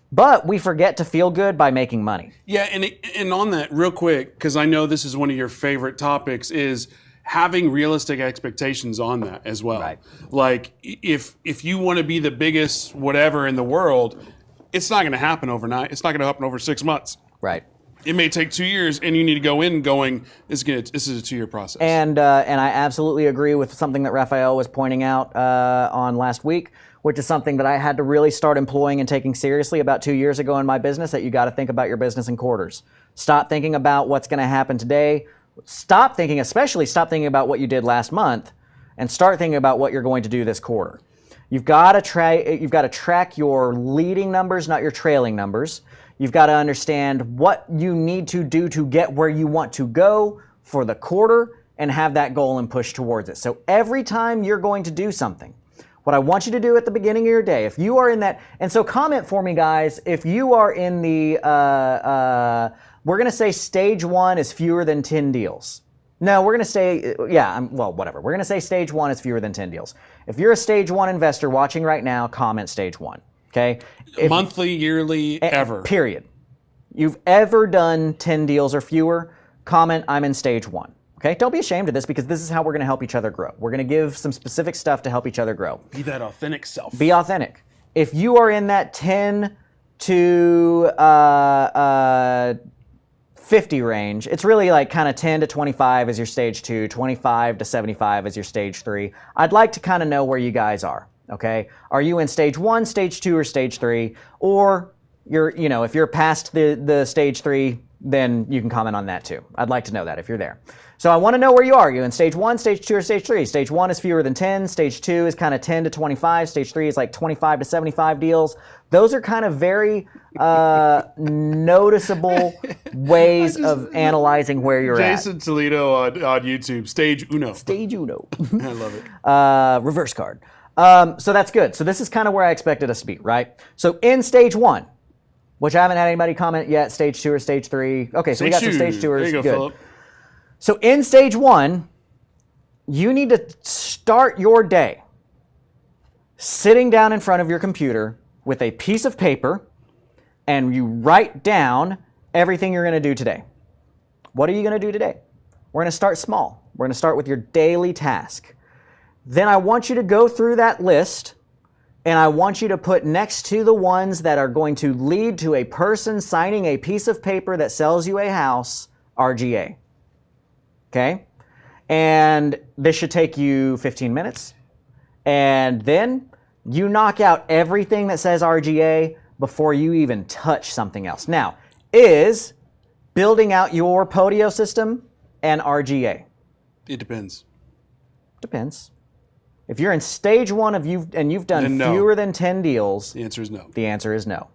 But we forget to feel good by making money. Yeah, and on that, real quick, because I know this is one of your favorite topics, is having realistic expectations on that as well. Right. Like, if you want to be the biggest whatever in the world, it's not going to happen overnight. It's not going to happen over 6 months. Right. It may take 2 years, and you need to go in going, this is a 2-year process. And I absolutely agree with something that Raphael was pointing out on last week, which is something that I had to really start employing and taking seriously about 2 years ago in my business, that you got to think about your business in quarters. Stop thinking about what's going to happen today. Stop thinking about what you did last month, and start thinking about what you're going to do this quarter. You've got to track your leading numbers, not your trailing numbers. You've got to understand what you need to do to get where you want to go for the quarter and have that goal and push towards it. So every time you're going to do something, what I want you to do at the beginning of your day, if you are in that, and so comment for me, guys, if you are in the, we're going to say stage 1 is fewer than 10 deals. No, we're going to say, whatever. We're going to say stage 1 is fewer than 10 deals. If you're a stage 1 investor watching right now, comment stage 1. Okay? Monthly, yearly, ever. Period. You've ever done 10 deals or fewer, comment, I'm in stage 1. Okay? Don't be ashamed of this, because this is how we're going to help each other grow. We're going to give some specific stuff to help each other grow. Be that authentic self. Be authentic. If you are in that 10 to 50 range, it's really like kind of 10 to 25 is your stage 2, 25 to 75 is your stage 3. I'd like to kind of know where you guys are. Okay, are you in stage 1, stage 2, or stage 3? Or if you're past the stage 3, then you can comment on that too. I'd like to know that if you're there. So I want to know where you are. Are you in stage 1, stage 2, or stage 3? Stage 1 is fewer than 10. Stage 2 is kind of 10 to 25. Stage 3 is like 25 to 75 deals. Those are kind of very noticeable ways of analyzing where you're Jason Toledo on YouTube, stage uno. Stage uno. I love it. Reverse card. So that's good. So this is kind of where I expected us to be, right? So in stage 1, which I haven't had anybody comment yet, stage 2 or stage 3. Okay, so we got some stage 2ers. There you go, good. Philip. So in stage 1, you need to start your day sitting down in front of your computer with a piece of paper, and you write down everything you're going to do today. What are you going to do today? We're going to start small. We're going to start with your daily task. Then I want you to go through that list, and I want you to put next to the ones that are going to lead to a person signing a piece of paper that sells you a house, RGA. Okay? And this should take you 15 minutes. And then you knock out everything that says RGA before you even touch something else. Now, is building out your Propelio system and RGA? It depends. Depends. If you're in stage 1 and you've done fewer than 10 deals, the answer is no. The answer is no.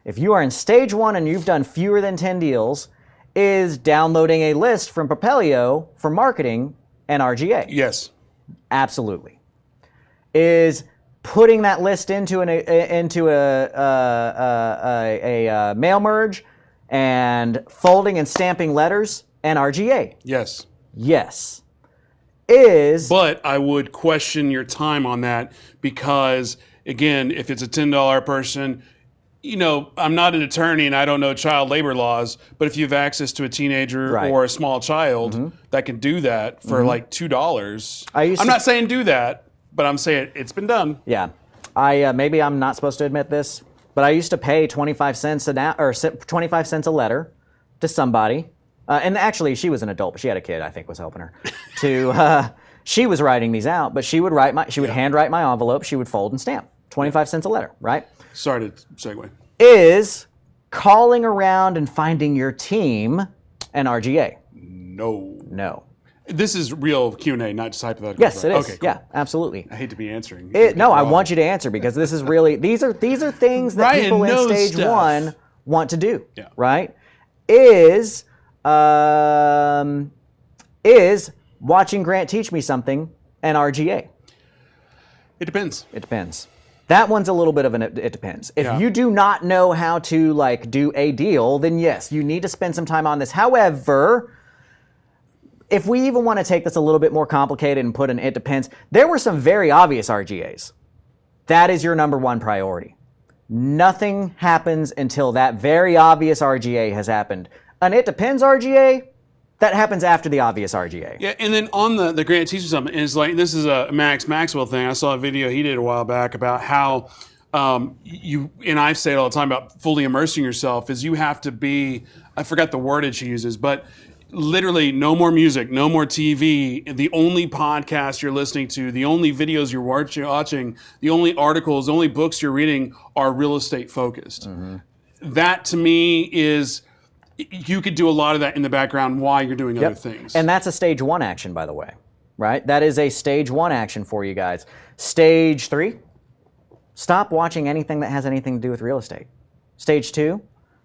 If you are in stage 1 and you've done fewer than 10 deals, is downloading a list from Propelio for marketing and RGA? Yes. Absolutely. Is putting that list into a mail merge and folding and stamping letters and RGA? Yes. Yes. But I would question your time on that, because, again, if it's a $10 person, I'm not an attorney and I don't know child labor laws, but if you have access to a teenager or a small child that can do that for like $2, I'm not saying do that, but I'm saying it's been done. Yeah. Maybe I'm not supposed to admit this, but I used to pay 25 cents a letter to somebody. And actually, she was an adult, but she had a kid, I think, was helping her. She was writing these out, but she would handwrite my envelope, she would fold and stamp. 25 cents a letter, right? Sorry to segue. Is calling around and finding your team an RGA? No. This is real Q&A, not just hypothetical. Yes, it is. Okay, cool. Yeah, absolutely. I hate to be answering. I want you to answer, because this is really these are things that Ryan people in knows stage stuff. 1 want to do. Yeah. Right? Is Is watching Grant teach me something an RGA? It depends. It depends. That one's a little bit of it depends. If you do not know how to like do a deal, then yes, you need to spend some time on this. However, if we even want to take this a little bit more complicated and put an it depends, there were some very obvious RGAs. That is your number one priority. Nothing happens until that very obvious RGA has happened. An it depends RGA, that happens after the obvious RGA. Yeah, and then on the Grant teaches something, is like, this is a Max Maxwell thing. I saw a video he did a while back about how and I say it all the time about fully immersing yourself, is you have to be, I forgot the wordage he uses, but literally no more music, no more TV. The only podcast you're listening to, the only videos you're watching, the only articles, the only books you're reading are real estate focused. Mm-hmm. That to me is, you could do a lot of that in the background while you're doing other things. And that's a stage 1 action, by the way, right? That is a stage 1 action for you guys. Stage 3, stop watching anything that has anything to do with real estate. Stage 2,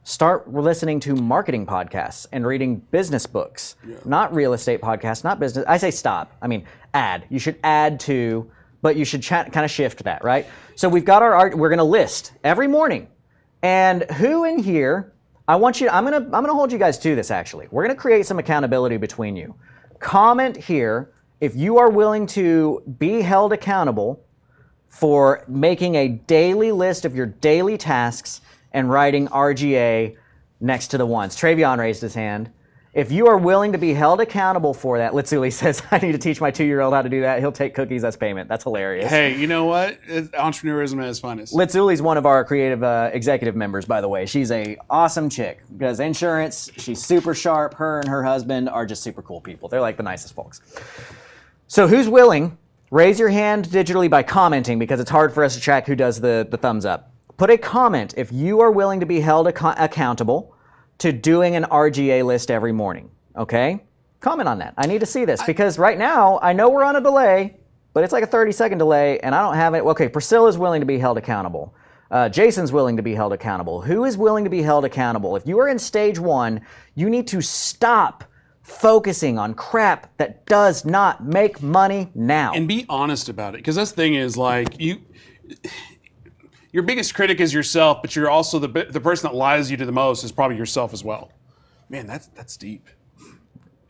start listening to marketing podcasts and reading business books, not real estate podcasts, not business. I say stop. I mean, add. You should add to, but you should kind of shift that, right? So we've got we're going to list every morning. And who in here, I'm gonna hold you guys to this actually. We're gonna create some accountability between you. Comment here if you are willing to be held accountable for making a daily list of your daily tasks and writing RGA next to the ones. Travion raised his hand. If you are willing to be held accountable for that, Litsuli says, I need to teach my 2-year-old how to do that. He'll take cookies as payment. That's hilarious. Hey, you know what? Entrepreneurism at its finest. Litsuli's one of our creative executive members, by the way. She's a awesome chick. Does insurance. She's super sharp. Her and her husband are just super cool people. They're like the nicest folks. So who's willing? Raise your hand digitally by commenting, because it's hard for us to track who does the thumbs up. Put a comment if you are willing to be held accountable to doing an RGA list every morning, okay? Comment on that. I need to see this, because right now, I know we're on a delay, but it's like a 30-second delay, and I don't have it. Okay, Priscilla's willing to be held accountable. Jason's willing to be held accountable. Who is willing to be held accountable? If you are in stage 1, you need to stop focusing on crap that does not make money now. And be honest about it, because that's the thing is, like, your biggest critic is yourself, but you're also the person that lies you to the most is probably yourself as well. Man, that's deep.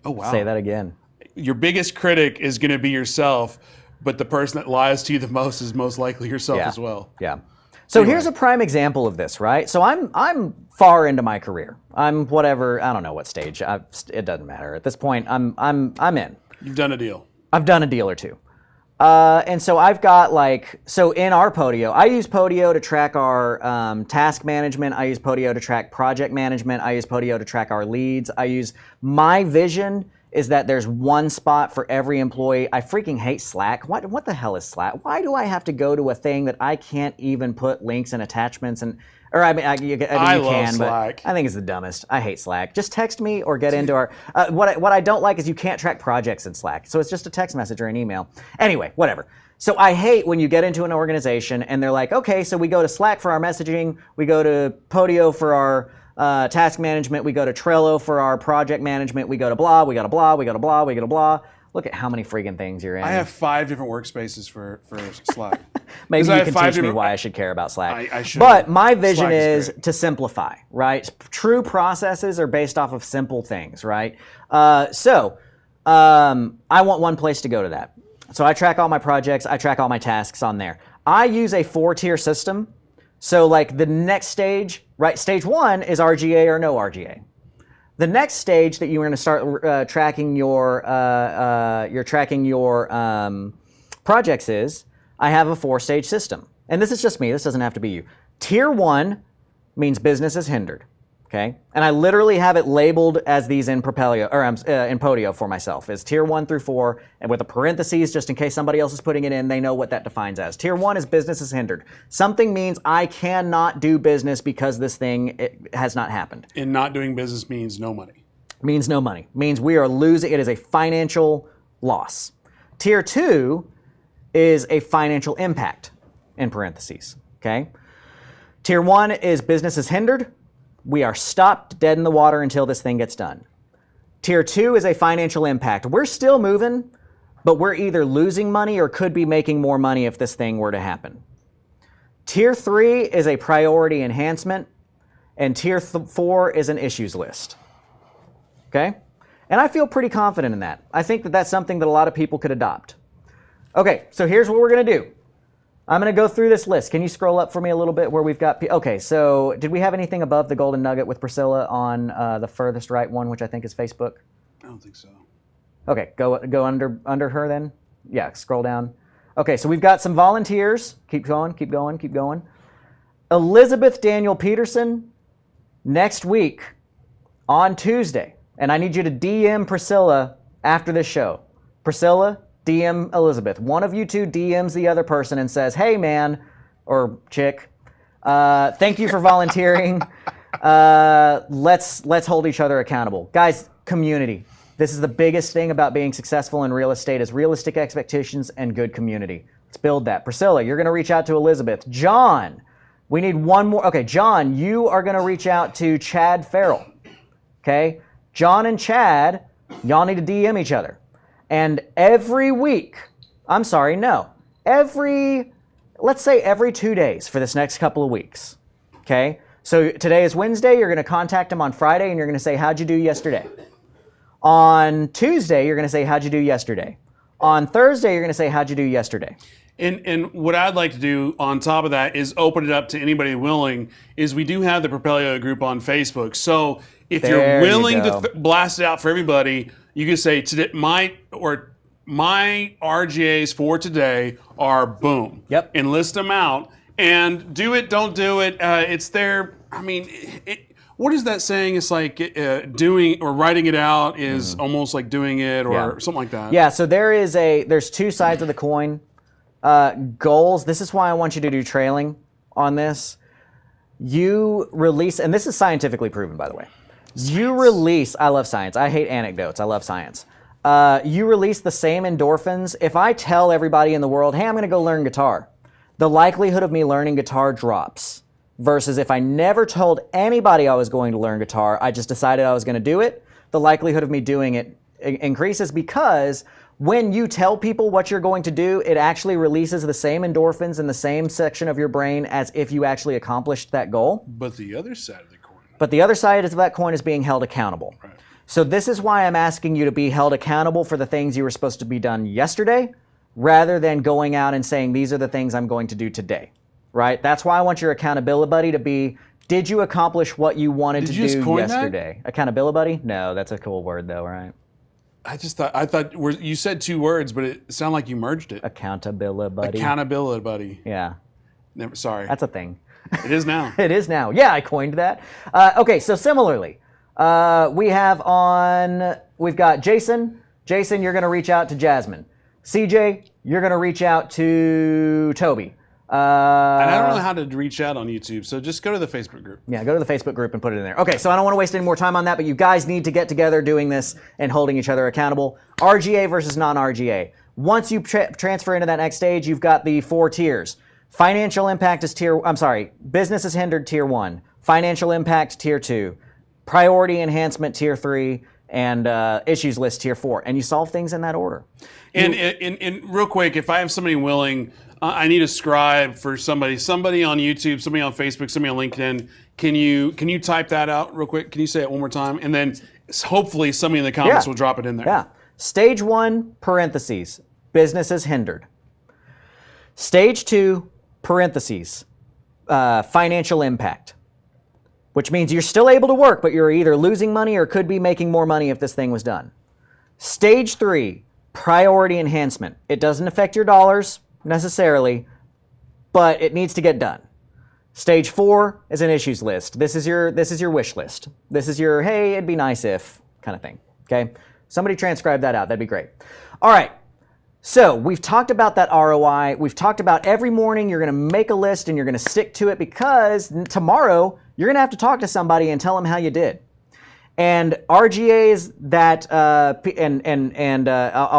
Oh, wow. Say that again. Your biggest critic is going to be yourself, but the person that lies to you the most is most likely yourself as well. Yeah. So here's a prime example of this, right? So I'm far into my career. I'm whatever, I don't know what stage. It doesn't matter. At this point, I'm in. You've done a deal. I've done a deal or two. And so I've got in our Podio, I use Podio to track our task management. I use Podio to track project management. I use Podio to track our leads. My vision is that there's one spot for every employee. I freaking hate Slack. What the hell is Slack? Why do I have to go to a thing that I can't even put links and attachments and, or I mean, you love can, Slack. But I think it's the dumbest. I hate Slack. Just text me or get into our, what I don't like is you can't track projects in Slack. So it's just a text message or an email. Anyway, whatever. So I hate when you get into an organization and they're like, okay, so we go to Slack for our messaging, we go to Podio for our task management, we go to Trello for our project management, we go to blah, we go to blah, we go to blah, we go to blah. Look at how many freaking things you're in. I have 5 different workspaces for Slack. Maybe you can teach me why I should care about Slack. I should. But my vision is to simplify, right? True processes are based off of simple things, right? So I want one place to go to that. So I track all my projects, I track all my tasks on there. I use a 4-tier system. So like the next stage, right? Stage 1 is RGA or no RGA. The next stage that you're going to start tracking your projects is, I have a 4-stage system. And this is just me. This doesn't have to be you. Tier 1 means business is hindered. Okay? And I literally have it labeled as these in Propelio, or in Podio for myself, is tier 1 through 4, and with the parentheses, just in case somebody else is putting it in, they know what that defines as. Tier 1 is business is hindered. Something means I cannot do business because this thing has not happened. And not doing business means no money. Means no money. Means we are losing. It is a financial loss. Tier 2 is a financial impact, in parentheses. Okay? Tier 1 is business is hindered. We are stopped dead in the water until this thing gets done. Tier 2 is a financial impact. We're still moving, but we're either losing money or could be making more money if this thing were to happen. Tier 3 is a priority enhancement, and Tier 4 is an issues list. Okay? And I feel pretty confident in that. I think that that's something that a lot of people could adopt. Okay, so here's what we're going to do. I'm going to go through this list. Can you scroll up for me a little bit where we've got... Okay, so did we have anything above the golden nugget with Priscilla on the furthest right one, which I think is Facebook? I don't think so. Okay, go under her then. Yeah, scroll down. Okay, so we've got some volunteers. Keep going, keep going, keep going. Elizabeth Daniel Peterson, next week on Tuesday. And I need you to DM Priscilla after this show. Priscilla, DM Elizabeth. One of you two DMs the other person and says, hey man, or chick, thank you for volunteering. Let's hold each other accountable. Guys, community. This is the biggest thing about being successful in real estate is realistic expectations and good community. Let's build that. Priscilla, you're going to reach out to Elizabeth. John, we need one more. Okay, John, you are going to reach out to Chad Farrell. Okay? John and Chad, y'all need to DM each other. And every week, let's say every 2 days for this next couple of weeks. Okay? So today is Wednesday, you're going to contact them on Friday and you're going to say, how'd you do yesterday? On Tuesday, you're going to say, how'd you do yesterday? On Thursday, you're going to say, how'd you do yesterday? And what I'd like to do on top of that is open it up to anybody willing, is we do have the Propelio group on Facebook. So if you're willing to blast it out for everybody, you can say, today, my RGAs for today are boom. Yep. And list them out. And do it, don't do it. It's there. I mean, what is that saying? It's like doing or writing it out is almost like doing it or something like that. Yeah, so there's two sides of the coin. Goals, this is why I want you to do trailing on this. You release, and this is scientifically proven, by the way. I love science. I hate anecdotes. I love science. You release the same endorphins. If I tell everybody in the world, hey, I'm going to go learn guitar, the likelihood of me learning guitar drops. Versus if I never told anybody I was going to learn guitar, I just decided I was going to do it, the likelihood of me doing it increases because when you tell people what you're going to do, it actually releases the same endorphins in the same section of your brain as if you actually accomplished that goal. But the other side of the coin. But the other side of that coin is being held accountable. Right. So this is why I'm asking you to be held accountable for the things you were supposed to be done yesterday, rather than going out and saying, these are the things I'm going to do today. Right? That's why I want your accountability buddy to be, did you accomplish what you wanted to do yesterday? That? Accountability buddy? No, that's a cool word though, right? I thought you said two words, but it sounded like you merged it. Accountability buddy. Accountability buddy. Yeah. Sorry. That's a thing. It is now. It is now. Yeah, I coined that. Okay, so similarly, we've got Jason. Jason, you're going to reach out to Jasmine. CJ, you're going to reach out to Toby. And I don't know how to reach out on YouTube, so just go to the Facebook group. Yeah, go to the Facebook group and put it in there. Okay, so I don't want to waste any more time on that, but you guys need to get together doing this and holding each other accountable. RGA versus non-RGA. Once you transfer into that next stage, you've got the 4 tiers. Financial impact is business is hindered, tier 1. Financial impact, tier 2. Priority enhancement, tier 3. And issues list, tier 4. And you solve things in that order. And real quick, if I have somebody willing, I need a scribe for somebody on YouTube, somebody on Facebook, somebody on LinkedIn. Can you type that out real quick? Can you say it one more time? And then hopefully somebody in the comments will drop it in there. Yeah. Stage 1, parentheses, business is hindered. Stage 2, parentheses, financial impact. Which means you're still able to work, but you're either losing money or could be making more money if this thing was done. Stage 3, priority enhancement. It doesn't affect your dollars necessarily, but it needs to get done. Stage 4 is an issues list. This is your wish list. This is your, hey, it'd be nice if kind of thing. Okay? Somebody transcribe that out. That'd be great. All right. So we've talked about that ROI. We've talked about every morning you're going to make a list and you're going to stick to it because tomorrow you're going to have to talk to somebody and tell them how you did. And RGAs that, I'll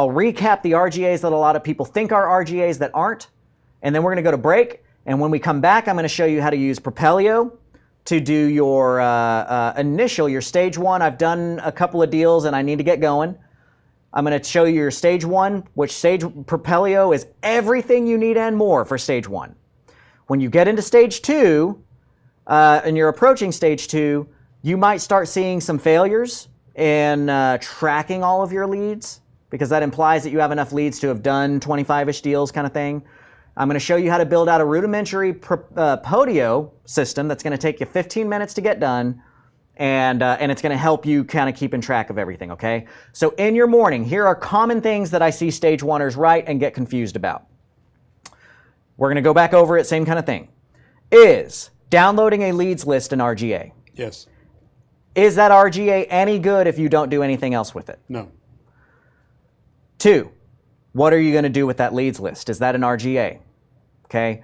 recap the RGAs that a lot of people think are RGAs that aren't. And then we're going to go to break. And when we come back, I'm going to show you how to use Propelio to do your your stage one. I've done a couple of deals and I need to get going. I'm going to show you your stage one, which Propelio is everything you need and more for stage one. When you get into stage two, and you're approaching stage two, you might start seeing some failures in tracking all of your leads, because that implies that you have enough leads to have done 25-ish deals kind of thing. I'm going to show you how to build out a rudimentary Propelio system that's going to take you 15 minutes to get done, and it's going to help you kind of keeping track of everything, okay? So in your morning, here are common things that I see stage oneers write and get confused about. We're going to go back over it, same kind of thing. Is downloading a leads list in RGA. Yes. Is that RGA any good if you don't do anything else with it? No. 2, what are you going to do with that leads list? Is that an RGA? Okay.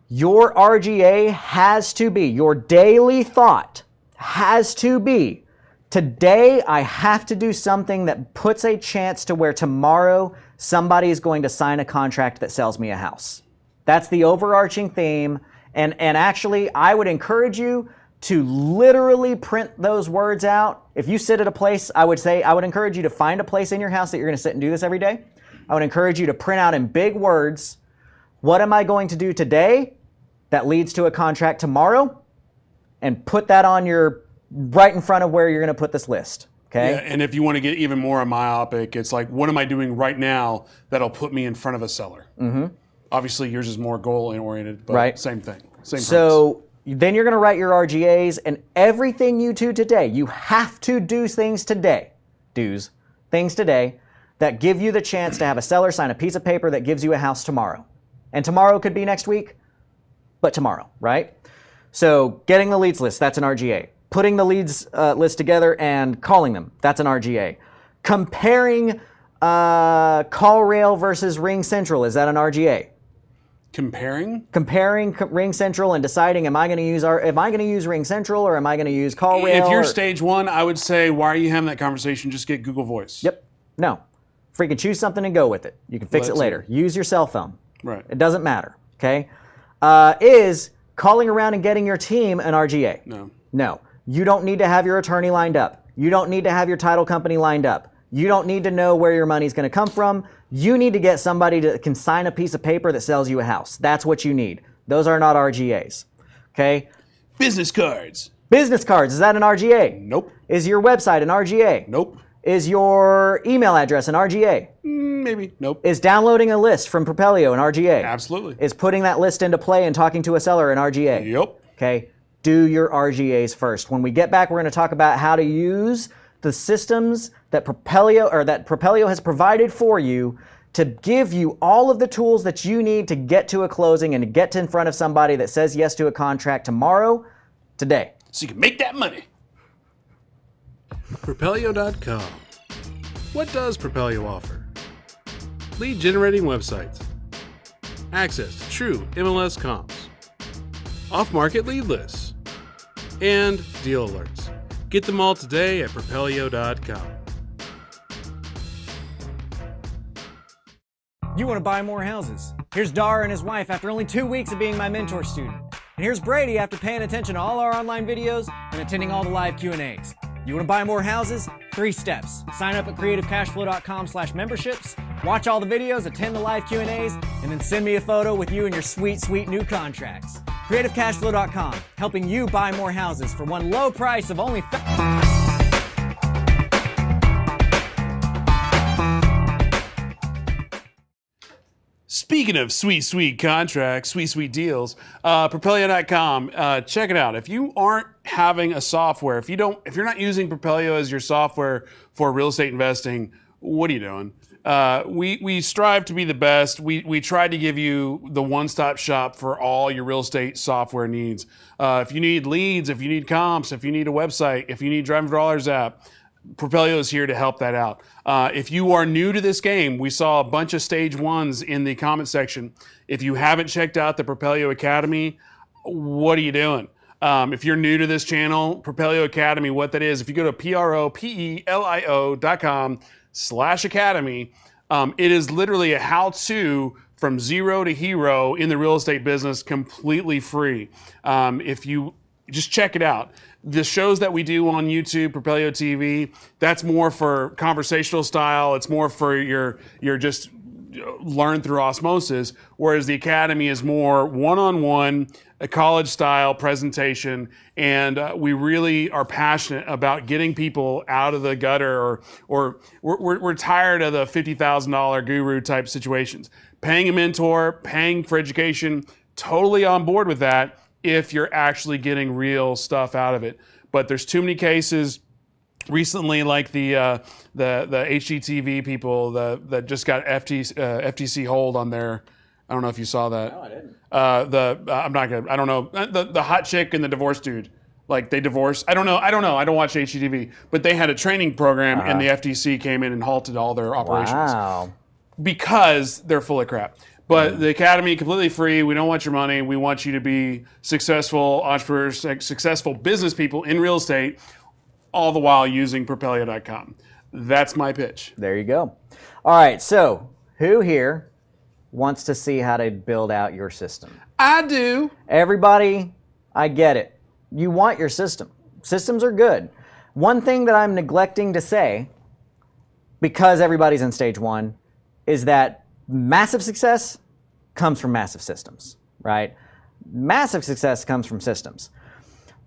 Your RGA has to be, your daily thought has to be, today I have to do something that puts a chance to where tomorrow somebody is going to sign a contract that sells me a house. That's the overarching theme. And actually, I would encourage you to literally print those words out. If you sit at a place, I would encourage you to find a place in your house that you're going to sit and do this every day. I would encourage you to print out in big words, what am I going to do today that leads to a contract tomorrow? And put that on right in front of where you're going to put this list. Okay. Yeah, and if you want to get even more myopic, it's like, what am I doing right now that'll put me in front of a seller? Mm-hmm. Obviously, yours is more goal-oriented, but right. Same thing. Same so then you're going to write your RGAs, and everything you do today, you have to do things today, things today that give you the chance to have a seller sign a piece of paper that gives you a house tomorrow. And tomorrow could be next week, but tomorrow, right? So getting the leads list, that's an RGA. Putting the leads list together and calling them, that's an RGA. Comparing CallRail versus Ring Central, is that an RGA? Comparing Ring Central and deciding, am I going to use Ring Central or am I going to use CallRail? If you're stage one, I would say, why are you having that conversation? Just get Google Voice. Yep. No. Freaking choose something and go with it. You can fix it later. Use your cell phone. Right. It doesn't matter. Okay. Is calling around and getting your team an RGA? No. No. You don't need to have your attorney lined up. You don't need to have your title company lined up. You don't need to know where your money's going to come from. You need to get somebody that can sign a piece of paper that sells you a house. That's what you need. Those are not RGAs. Okay? Business cards. Business cards, is that an RGA? Nope. Is your website an RGA? Nope. Is your email address an RGA? Maybe. Nope. Is downloading a list from Propelio an RGA? Absolutely. Is putting that list into play and talking to a seller an RGA? Yep. Okay? Do your RGAs first. When we get back, we're going to talk about how to use the systems that Propelio has provided for you to give you all of the tools that you need to get to a closing and to get in front of somebody that says yes to a contract tomorrow, today. So you can make that money. Propelio.com. What does Propelio offer? Lead generating websites, access to true MLS comps, off-market lead lists, and deal alerts. Get them all today at Propelio.com. You want to buy more houses? Here's Dar and his wife after only 2 weeks of being my mentor student. And here's Brady after paying attention to all our online videos and attending all the live Q&As. You want to buy more houses? 3 steps. Sign up at creativecashflow.com/memberships, watch all the videos, attend the live Q&As, and then send me a photo with you and your sweet, sweet new contracts. creativecashflow.com, helping you buy more houses for one low price of only Speaking of sweet, sweet contracts, sweet, sweet deals, Propelio.com, check it out. If you aren't having a software, if you're not using Propelio as your software for real estate investing, what are you doing? We strive to be the best. We try to give you the one-stop shop for all your real estate software needs. If you need leads, if you need comps, if you need a website, if you need Driving for Dollars app, Propelio is here to help that out. If you are new to this game, we saw a bunch of stage ones in the comment section. If you haven't checked out the Propelio Academy, what are you doing? If you're new to this channel, Propelio Academy, what that is, if you go to propelio.com/academy, it is literally a how-to from zero to hero in the real estate business, completely free. If you just check it out. The shows that we do on YouTube, Propelio TV, that's more for conversational style. It's more for your just learn through osmosis, whereas the Academy is more one-on-one, a college-style presentation, and we really are passionate about getting people out of the gutter, or we're tired of the $50,000 guru type situations. Paying a mentor, paying for education, totally on board with that if you're actually getting real stuff out of it. But there's too many cases recently, like the HGTV people that just got FTC hold on their. I don't know if you saw that. No, I didn't. I'm not gonna. I don't know. The hot chick and the divorced dude. Like they divorced. I don't know. I don't watch HGTV, but they had a training program, and the FTC came in and halted all their operations Wow. because they're full of crap. But the Academy, completely free. We don't want your money. We want you to be successful entrepreneurs, successful business people in real estate, all the while using Propelio.com. That's my pitch. There you go. All right, so who here wants to see how to build out your system? I do. Everybody, I get it. You want your system. Systems are good. One thing that I'm neglecting to say, because everybody's in stage one, is that massive success comes from massive systems, right? Massive success comes from systems.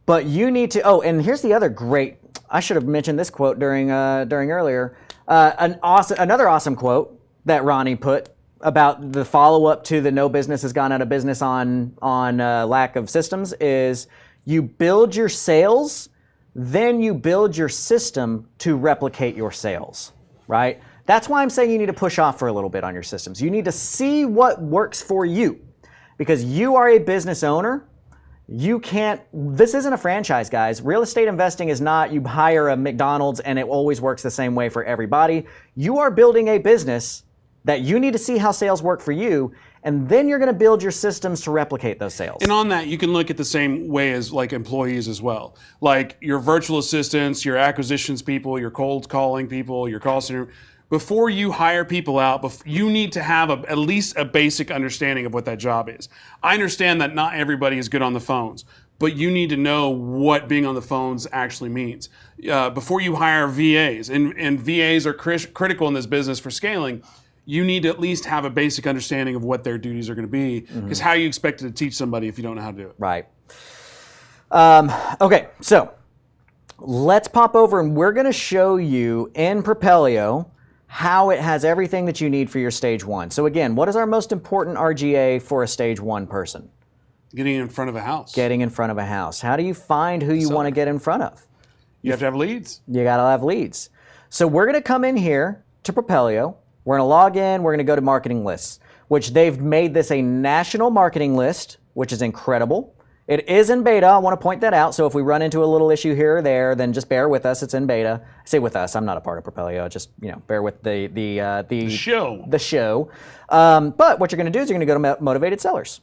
But you need to, and here's the other great, I should have mentioned this quote during earlier. Another awesome quote that Ronnie put about the follow-up to the no business has gone out of business on lack of systems is you build your sales, then you build your system to replicate your sales, right? That's why I'm saying you need to push off for a little bit on your systems. You need to see what works for you because you are a business owner. You can't, this isn't a franchise, guys. Real estate investing is not you hire a McDonald's and it always works the same way for everybody. You are building a business that you need to see how sales work for you, and then you're going to build your systems to replicate those sales. And on that, you can look at the same way as like employees as well. Like your virtual assistants, your acquisitions people, your cold calling people, your call center. Before you hire people out, you need to have at least a basic understanding of what that job is. I understand that not everybody is good on the phones, but you need to know what being on the phones actually means. Before you hire VAs, and VAs are critical in this business for scaling, you need to at least have a basic understanding of what their duties are going to be, because how are you expected to teach somebody if you don't know how to do it? Right. Okay, so let's pop over and we're going to show you in Propelio how it has everything that you need for your stage one. So again, what is our most important RGA for a stage one person? Getting in front of a house. Getting in front of a house. How do you find who you want to get in front of? You have to have leads. You got to have leads. So we're going to come in here to Propelio. We're going to log in. We're going to go to marketing lists, which they've made this a national marketing list, which is incredible. It is in beta. I want to point that out. So if we run into a little issue here or there, then just bear with us. It's in beta. I say with us. I'm not a part of Propelio. Just bear with the show. The show. But what you're going to do is you're going to go to Motivated Sellers,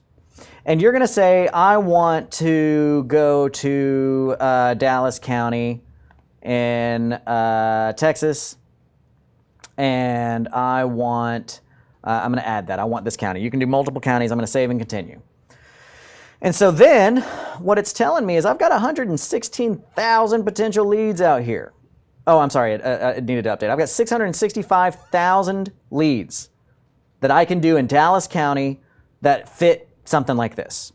and you're going to say, I want to go to Dallas County in Texas, and I want. I'm going to add that. I want this county. You can do multiple counties. I'm going to save and continue. And so then what it's telling me is I've got 116,000 potential leads out here. Oh, I'm sorry, it needed to update. I've got 665,000 leads that I can do in Dallas County that fit something like this,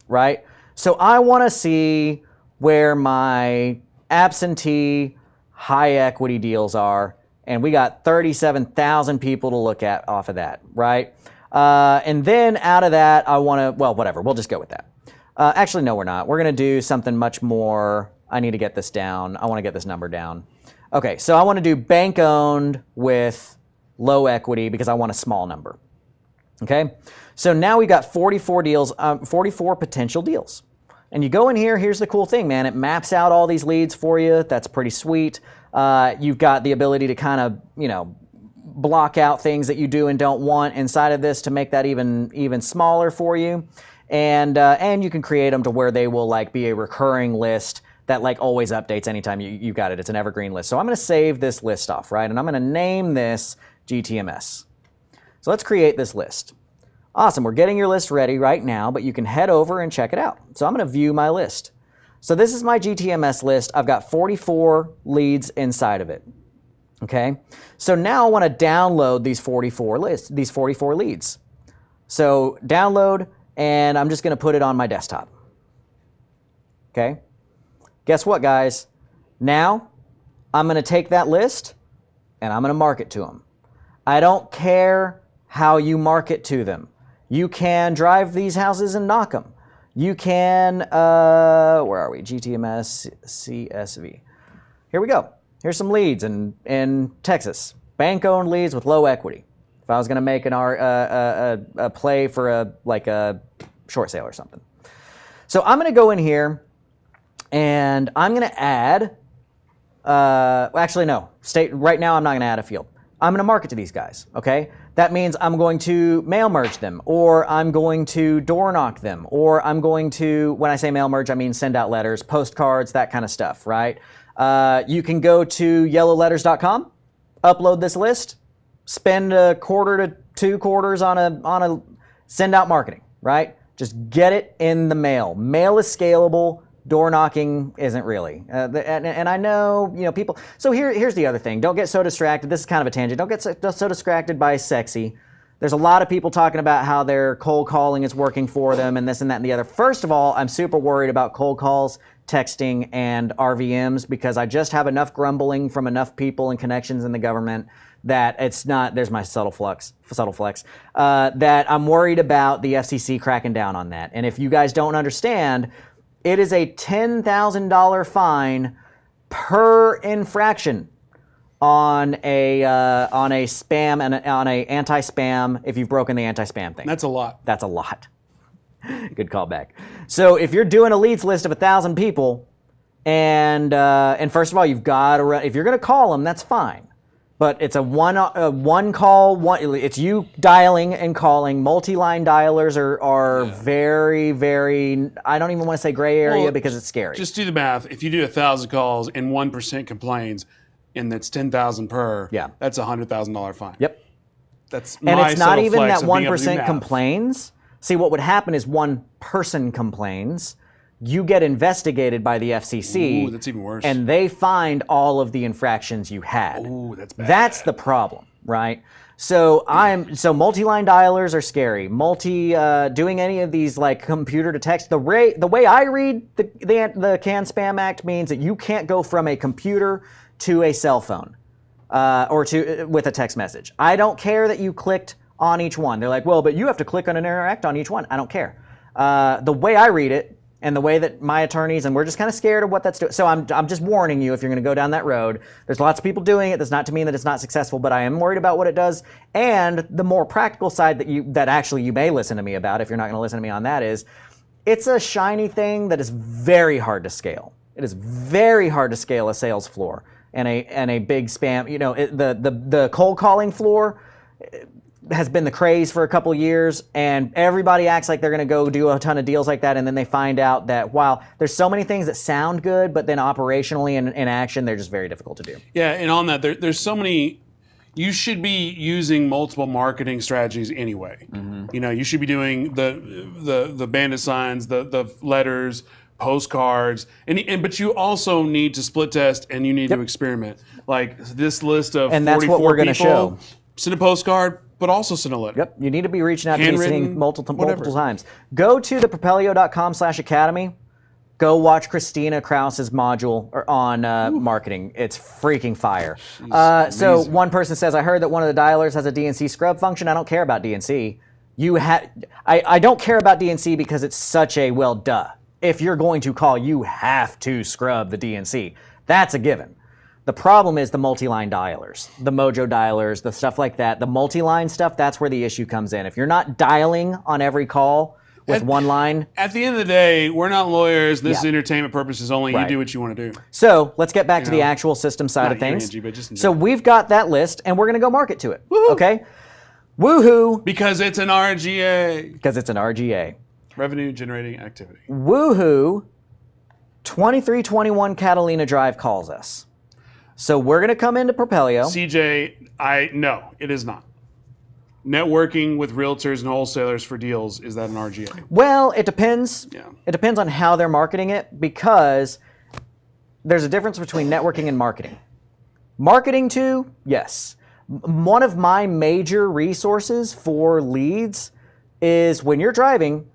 right? So I want to see where my absentee high equity deals are, and we got 37,000 people to look at off of that, right? And then out of that, I want to, well, whatever, we'll just go with that. Actually, no, we're not. We're going to do something much more. I need to get this down. I want to get this number down. Okay, so I want to do bank owned with low equity because I want a small number. Okay, so now we've got 44 deals, 44 potential deals. And you go in here, here's the cool thing, man. It maps out all these leads for you. That's pretty sweet. You've got the ability to kind of, block out things that you do and don't want inside of this to make that even smaller for you. And you can create them to where they will like be a recurring list that like always updates anytime you got it. It's an evergreen list. So I'm going to save this list off, right? And I'm going to name this GTMS. So let's create this list. Awesome. We're getting your list ready right now, but you can head over and check it out. So I'm going to view my list. So this is my GTMS list. I've got 44 leads inside of it. Okay. So now I want to download these 44 leads. So download, and I'm just going to put it on my desktop. Okay. Guess what, guys? Now I'm going to take that list and I'm going to market to them. I don't care how you market to them. You can drive these houses and knock them. You can, where are we? GTMS CSV. Here we go. Here's some leads in Texas. Bank-owned leads with low equity. If I was going to make a play for a short sale or something. So I'm going to go in here and I'm going to add, actually no, right now I'm not going to add a field. I'm going to market to these guys, okay? That means I'm going to mail merge them, or I'm going to door knock them, or I'm going to, when I say mail merge, I mean send out letters, postcards, that kind of stuff, right? You can go to yellowletters.com, upload this list, spend a quarter to 2 quarters on a send out marketing, right? Just get it in the mail. Mail is scalable. Door knocking isn't really. And I know, people. So here's the other thing. Don't get so distracted. This is kind of a tangent. Don't get so distracted by sexy. There's a lot of people talking about how their cold calling is working for them and this and that and the other. First of all, I'm super worried about cold calls, texting, and RVMs because I just have enough grumbling from enough people and connections in the government that it's not, there's my subtle flex, that I'm worried about the FCC cracking down on that. And if you guys don't understand, it is a $10,000 fine per infraction on a spam and on a anti-spam if you've broken the anti-spam thing. That's a lot. That's a lot. Good callback. So if you're doing a leads list of 1,000 people, and first of all, you've got to, if you're going to call them, that's fine. But it's a one call, it's you dialing and calling. Multi-line dialers are very, very, I don't even want to say gray area because it's scary. Just do the math. If you do 1,000 calls and 1% complains, and that's 10,000 per, that's a $100,000 fine. Yep. That's my and it's not even flex that of being able to do 1% math. complains. See, what would happen is one person complains. You get investigated by the FCC. Ooh, that's even worse. And they find all of the infractions you had. Ooh, that's bad. That's the problem, right? So multi-line dialers are scary. Doing any of these like computer to text. The way I read the Can Spam Act means that you can't go from a computer to a cell phone or with a text message. I don't care that you clicked on each one. They're like, well, but you have to click on and interact on each one. I don't care. The way I read it, and the way that my attorneys, and we're just kind of scared of what that's doing. So I'm just warning you if you're going to go down that road. There's lots of people doing it. That's not to mean that it's not successful, but I am worried about what it does. And the more practical side that actually you may listen to me about, if you're not going to listen to me on that, is it's a shiny thing that is very hard to scale. It is very hard to scale a sales floor and a big spam. The cold calling floor has been the craze for a couple years, and everybody acts like they're going to go do a ton of deals like that, and then they find out that while there's so many things that sound good, but then operationally and in action, they're just very difficult to do. Yeah, and on that, there's so many. You should be using multiple marketing strategies anyway. Mm-hmm. You should be doing the bandit signs, the letters, postcards, but you also need to split test and you need to experiment. Like this list of and 44 that's what we're going to people, show. Send a postcard, but also send a letter. Yep, you need to be reaching out to these Handwritten, things multiple times. Go to the propelio.com/academy. Go watch Christina Krause's module on marketing. It's freaking fire. So one person says, I heard that one of the dialers has a DNC scrub function. I don't care about DNC. I don't care about DNC because it's such a, well, duh. If you're going to call, you have to scrub the DNC. That's a given. The problem is the multi-line dialers, the Mojo dialers, the stuff like that. The multi-line stuff, that's where the issue comes in. If you're not dialing on every call with one line. At the end of the day, we're not lawyers. This is entertainment purposes only. You do what you want to do. So let's get back to the actual system side of things. Angie, but just so we've got that list, and we're going to go market to it. Woo-hoo. Okay? Woohoo! Because it's an RGA. Because it's an RGA. Revenue generating activity. Woohoo! 2321 Catalina Drive calls us. So we're going to come into Propelio. CJ, no, it is not. networking with realtors and wholesalers for deals, is that an RGA? Well, it depends. Yeah. It depends on how they're marketing it, because there's a difference between networking and marketing. Marketing to, yes. One of my major resources for leads is when you're driving,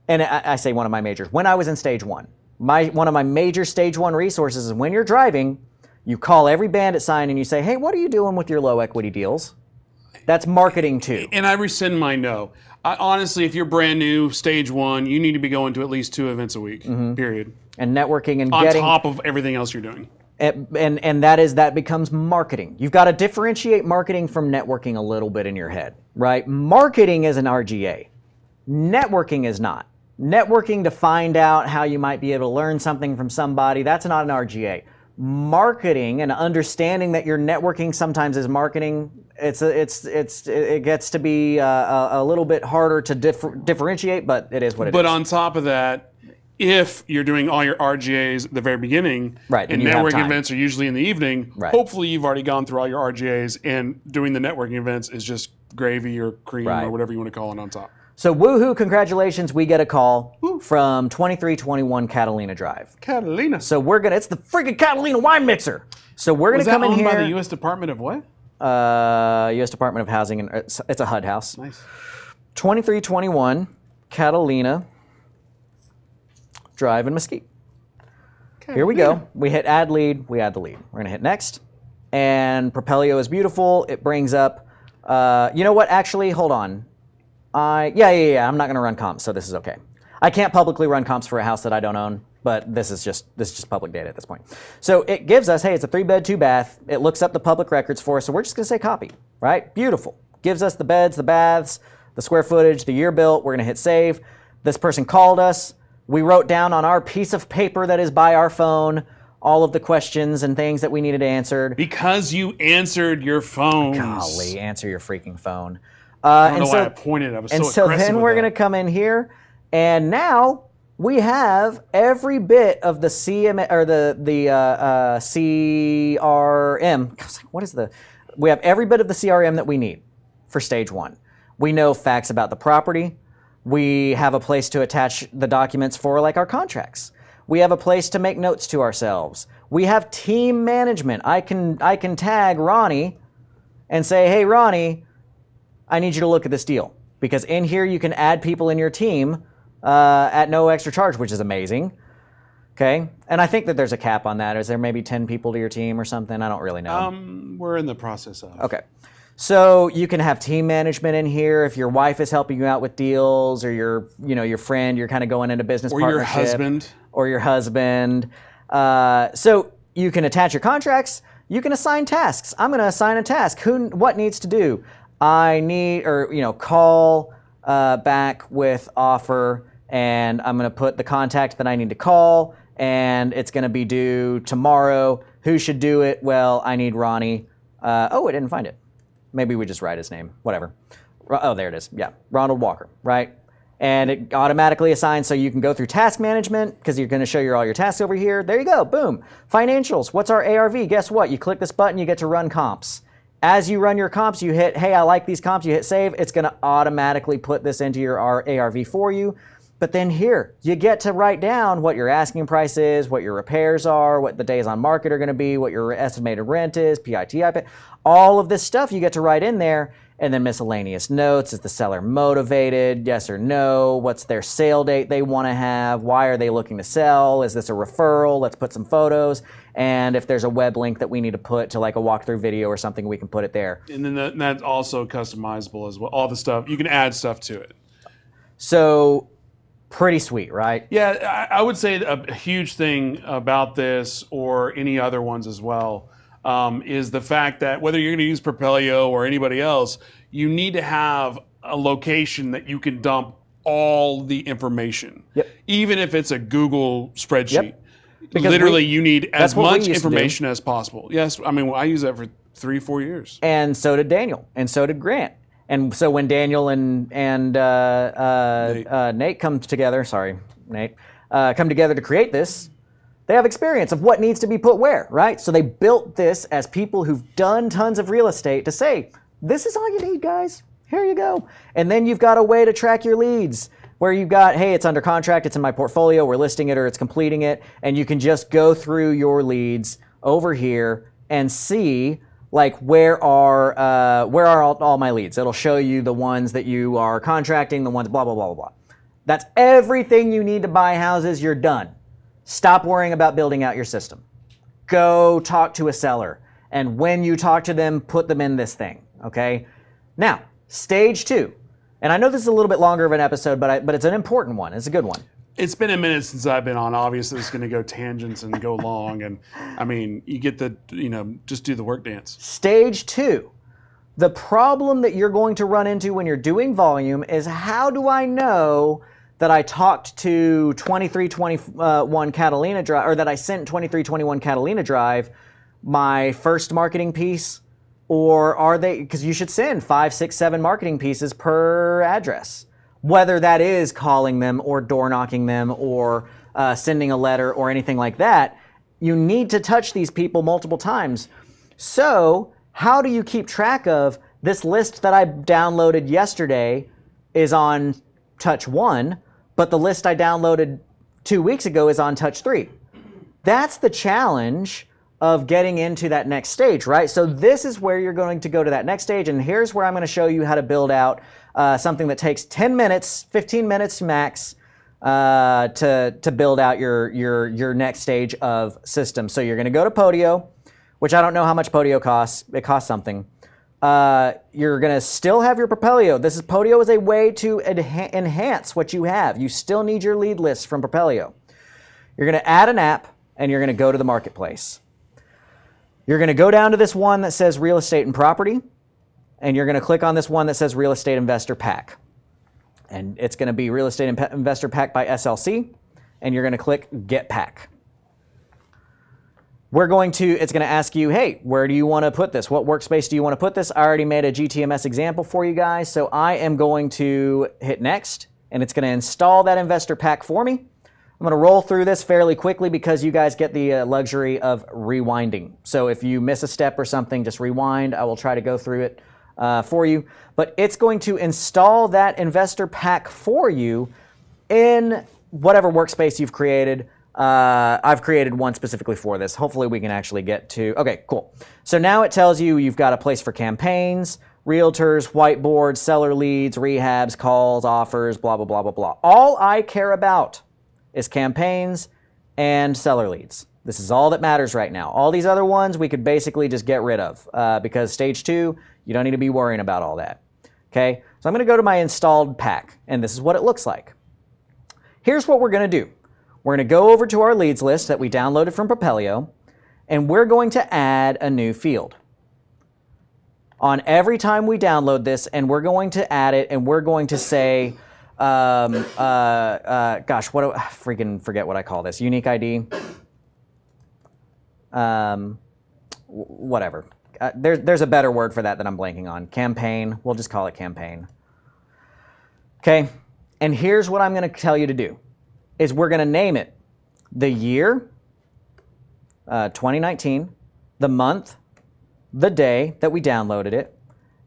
and I say one of my majors, when I was in stage one, one of my major stage one resources is when you're driving, you call every bandit sign and you say, hey, what are you doing with your low equity deals? That's marketing too. And I rescind my no. Honestly, if you're brand new, stage one, you need to be going to at least 2 events a week, period. And networking and On getting... top of everything else you're doing. And that becomes marketing. You've got to differentiate marketing from networking a little bit in your head, right? Marketing is an RGA. Networking is not. Networking to find out how you might be able to learn something from somebody, that's not an RGA. Marketing and understanding that your networking sometimes is marketing, it gets to be a little bit harder to differentiate, but it is what it is. But on top of that, if you're doing all your RGAs at the very beginning, right, and networking events are usually in the evening, right, hopefully you've already gone through all your RGAs, and doing the networking events is just gravy or cream or whatever you want to call it on top. So woohoo, congratulations, we get a call from 2321 Catalina Drive. Catalina. So it's the freaking Catalina wine mixer. So we're going to come in here. Was that owned by the U.S. Department of what? U.S. Department of Housing, and it's a HUD house. Nice. 2321 Catalina Drive in Mesquite. Here we go. We hit add lead, we add the lead. We're going to hit next. And Propelio is beautiful. It brings up, you know what, actually, hold on. Yeah, I'm not going to run comps, so this is okay. I can't publicly run comps for a house that I don't own, but this is just public data at this point. So it gives us, hey, it's a 3-bed, 2-bath. It looks up the public records for us, so we're just going to say copy, right? Beautiful. Gives us the beds, the baths, the square footage, the year built. We're going to hit save. This person called us. We wrote down on our piece of paper that is by our phone all of the questions and things that we needed answered. Because you answered your phone. Golly, answer your freaking phone. I don't know why I pointed. I was so aggressive. And so then we're going to come in here, and now we have every bit of the CRM. I was like, what is the? We have every bit of the CRM that we need for stage one. We know facts about the property. We have a place to attach the documents for, like our contracts. We have a place to make notes to ourselves. We have team management. I can tag Ronnie and say, hey, Ronnie, I need you to look at this deal. Because in here you can add people in your team at no extra charge, which is amazing. Okay? And I think that there's a cap on that. Is there maybe 10 people to your team or something? I don't really know. We're in the process of. Okay. So you can have team management in here if your wife is helping you out with deals, or your friend, you're kind of going into business partnership. Or your husband. So you can attach your contracts. You can assign tasks. I'm going to assign a task. What needs to do? I need, call back with offer, and I'm going to put the contact that I need to call, and it's going to be due tomorrow. Who should do it? Well, I need Ronnie. I didn't find it. Maybe we just write his name, whatever. Oh, there it is. Yeah, Ronald Walker, right? And it automatically assigns, so you can go through task management because you're going to show all your tasks over here. There you go, boom. Financials, what's our ARV? Guess what? You click this button, you get to run comps. As you run your comps, you hit, hey, I like these comps, you hit save. It's going to automatically put this into your ARV for you. But then here, you get to write down what your asking price is, what your repairs are, what the days on market are going to be, what your estimated rent is, PITI, all of this stuff you get to write in there. And then miscellaneous notes. Is the seller motivated? Yes or no? What's their sale date they want to have? Why are they looking to sell? Is this a referral? Let's put some photos. And if there's a web link that we need to put to like a walkthrough video or something, we can put it there. And then that's also customizable as well. All the stuff, you can add stuff to it. So pretty sweet, right? Yeah, I would say a huge thing about this, or any other ones as well, is the fact that whether you're going to use Propelio or anybody else, you need to have a location that you can dump all the information. Yep. Even if it's a Google spreadsheet. Yep. Because literally you need as much information information as possible. Yes, I mean, I use that for 3-4 years. And so did Daniel, and so did Grant. And so when Daniel and Nate come together, come together to create this, they have experience of what needs to be put where, right? So they built this as people who've done tons of real estate to say, this is all you need, guys. Here you go. And then you've got a way to track your leads where you've got, hey, it's under contract, it's in my portfolio, we're listing it or it's completing it. And you can just go through your leads over here and see like where are all my leads. It'll show you the ones that you are contracting, the ones blah, blah, blah, blah, blah. That's everything you need to buy houses. You're done. Stop worrying about building out your system. Go talk to a seller. And when you talk to them, put them in this thing, okay? Now, stage 2. And I know this is a little bit longer of an episode, but it's an important one. It's a good one. It's been a minute since I've been on. Obviously, it's going to go tangents and go long. And I mean, you get the, just do the work dance. Stage 2. The problem that you're going to run into when you're doing volume is, how do I know that I talked to 2321 Catalina Drive, or that I sent 2321 Catalina Drive my first marketing piece? Or are they, because you should send 5, 6, 7 marketing pieces per address, whether that is calling them or door knocking them or sending a letter or anything like that. You need to touch these people multiple times. So how do you keep track of this list that I downloaded yesterday is on touch 1, but the list I downloaded 2 weeks ago is on touch 3? That's the challenge of getting into that next stage, right? So this is where you're going to go to that next stage, and here's where I'm going to show you how to build out something that takes 10 minutes, 15 minutes max to build out your next stage of system. So you're going to go to Podio, which I don't know how much Podio costs. It costs something. You're going to still have your Propelio. Podio is a way to enhance what you have. You still need your lead list from Propelio. You're going to add an app, and you're going to go to the marketplace. You're going to go down to this one that says Real Estate and Property, and you're going to click on this one that says Real Estate Investor Pack. And it's going to be Real Estate Investor Pack by SLC, and you're going to click Get Pack. It's going to ask you, hey, where do you want to put this? What workspace do you want to put this? I already made a GTMS example for you guys, so I am going to hit Next, and it's going to install that Investor Pack for me. I'm going to roll through this fairly quickly because you guys get the luxury of rewinding. So if you miss a step or something, just rewind. I will try to go through it for you. But it's going to install that Investor Pack for you in whatever workspace you've created. I've created one specifically for this. Hopefully we can actually get to... Okay, cool. So now it tells you you've got a place for campaigns, realtors, whiteboards, seller leads, rehabs, calls, offers, blah, blah, blah, blah, blah. All I care about is campaigns and seller leads. This is all that matters right now. All these other ones we could basically just get rid of because stage 2, you don't need to be worrying about all that. Okay, so I'm going to go to my installed pack, and this is what it looks like. Here's what we're going to do. We're going to go over to our leads list that we downloaded from Propelio, and we're going to add a new field. On every time we download this, and we're going to add it, and we're going to say, gosh, freaking forget what I call this. Unique ID. Whatever. There's a better word for that I'm blanking on. Campaign. We'll just call it campaign. Okay. And here's what I'm going to tell you to do. Is we're going to name it the year, 2019, the month, the day that we downloaded it,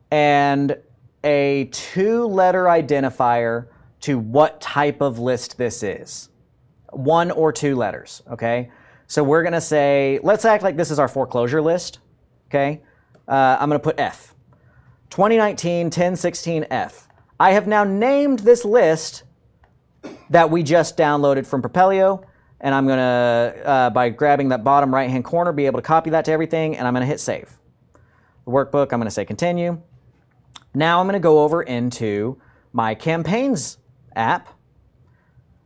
and a 2-letter identifier to what type of list this is. 1 or 2 letters, okay? So we're going to say, let's act like this is our foreclosure list, okay? I'm going to put F. 2019 1016 F. I have now named this list that we just downloaded from Propelio, and I'm going to, by grabbing that bottom right-hand corner, be able to copy that to everything, and I'm going to hit Save. The workbook, I'm going to say Continue. Now I'm going to go over into my Campaigns app.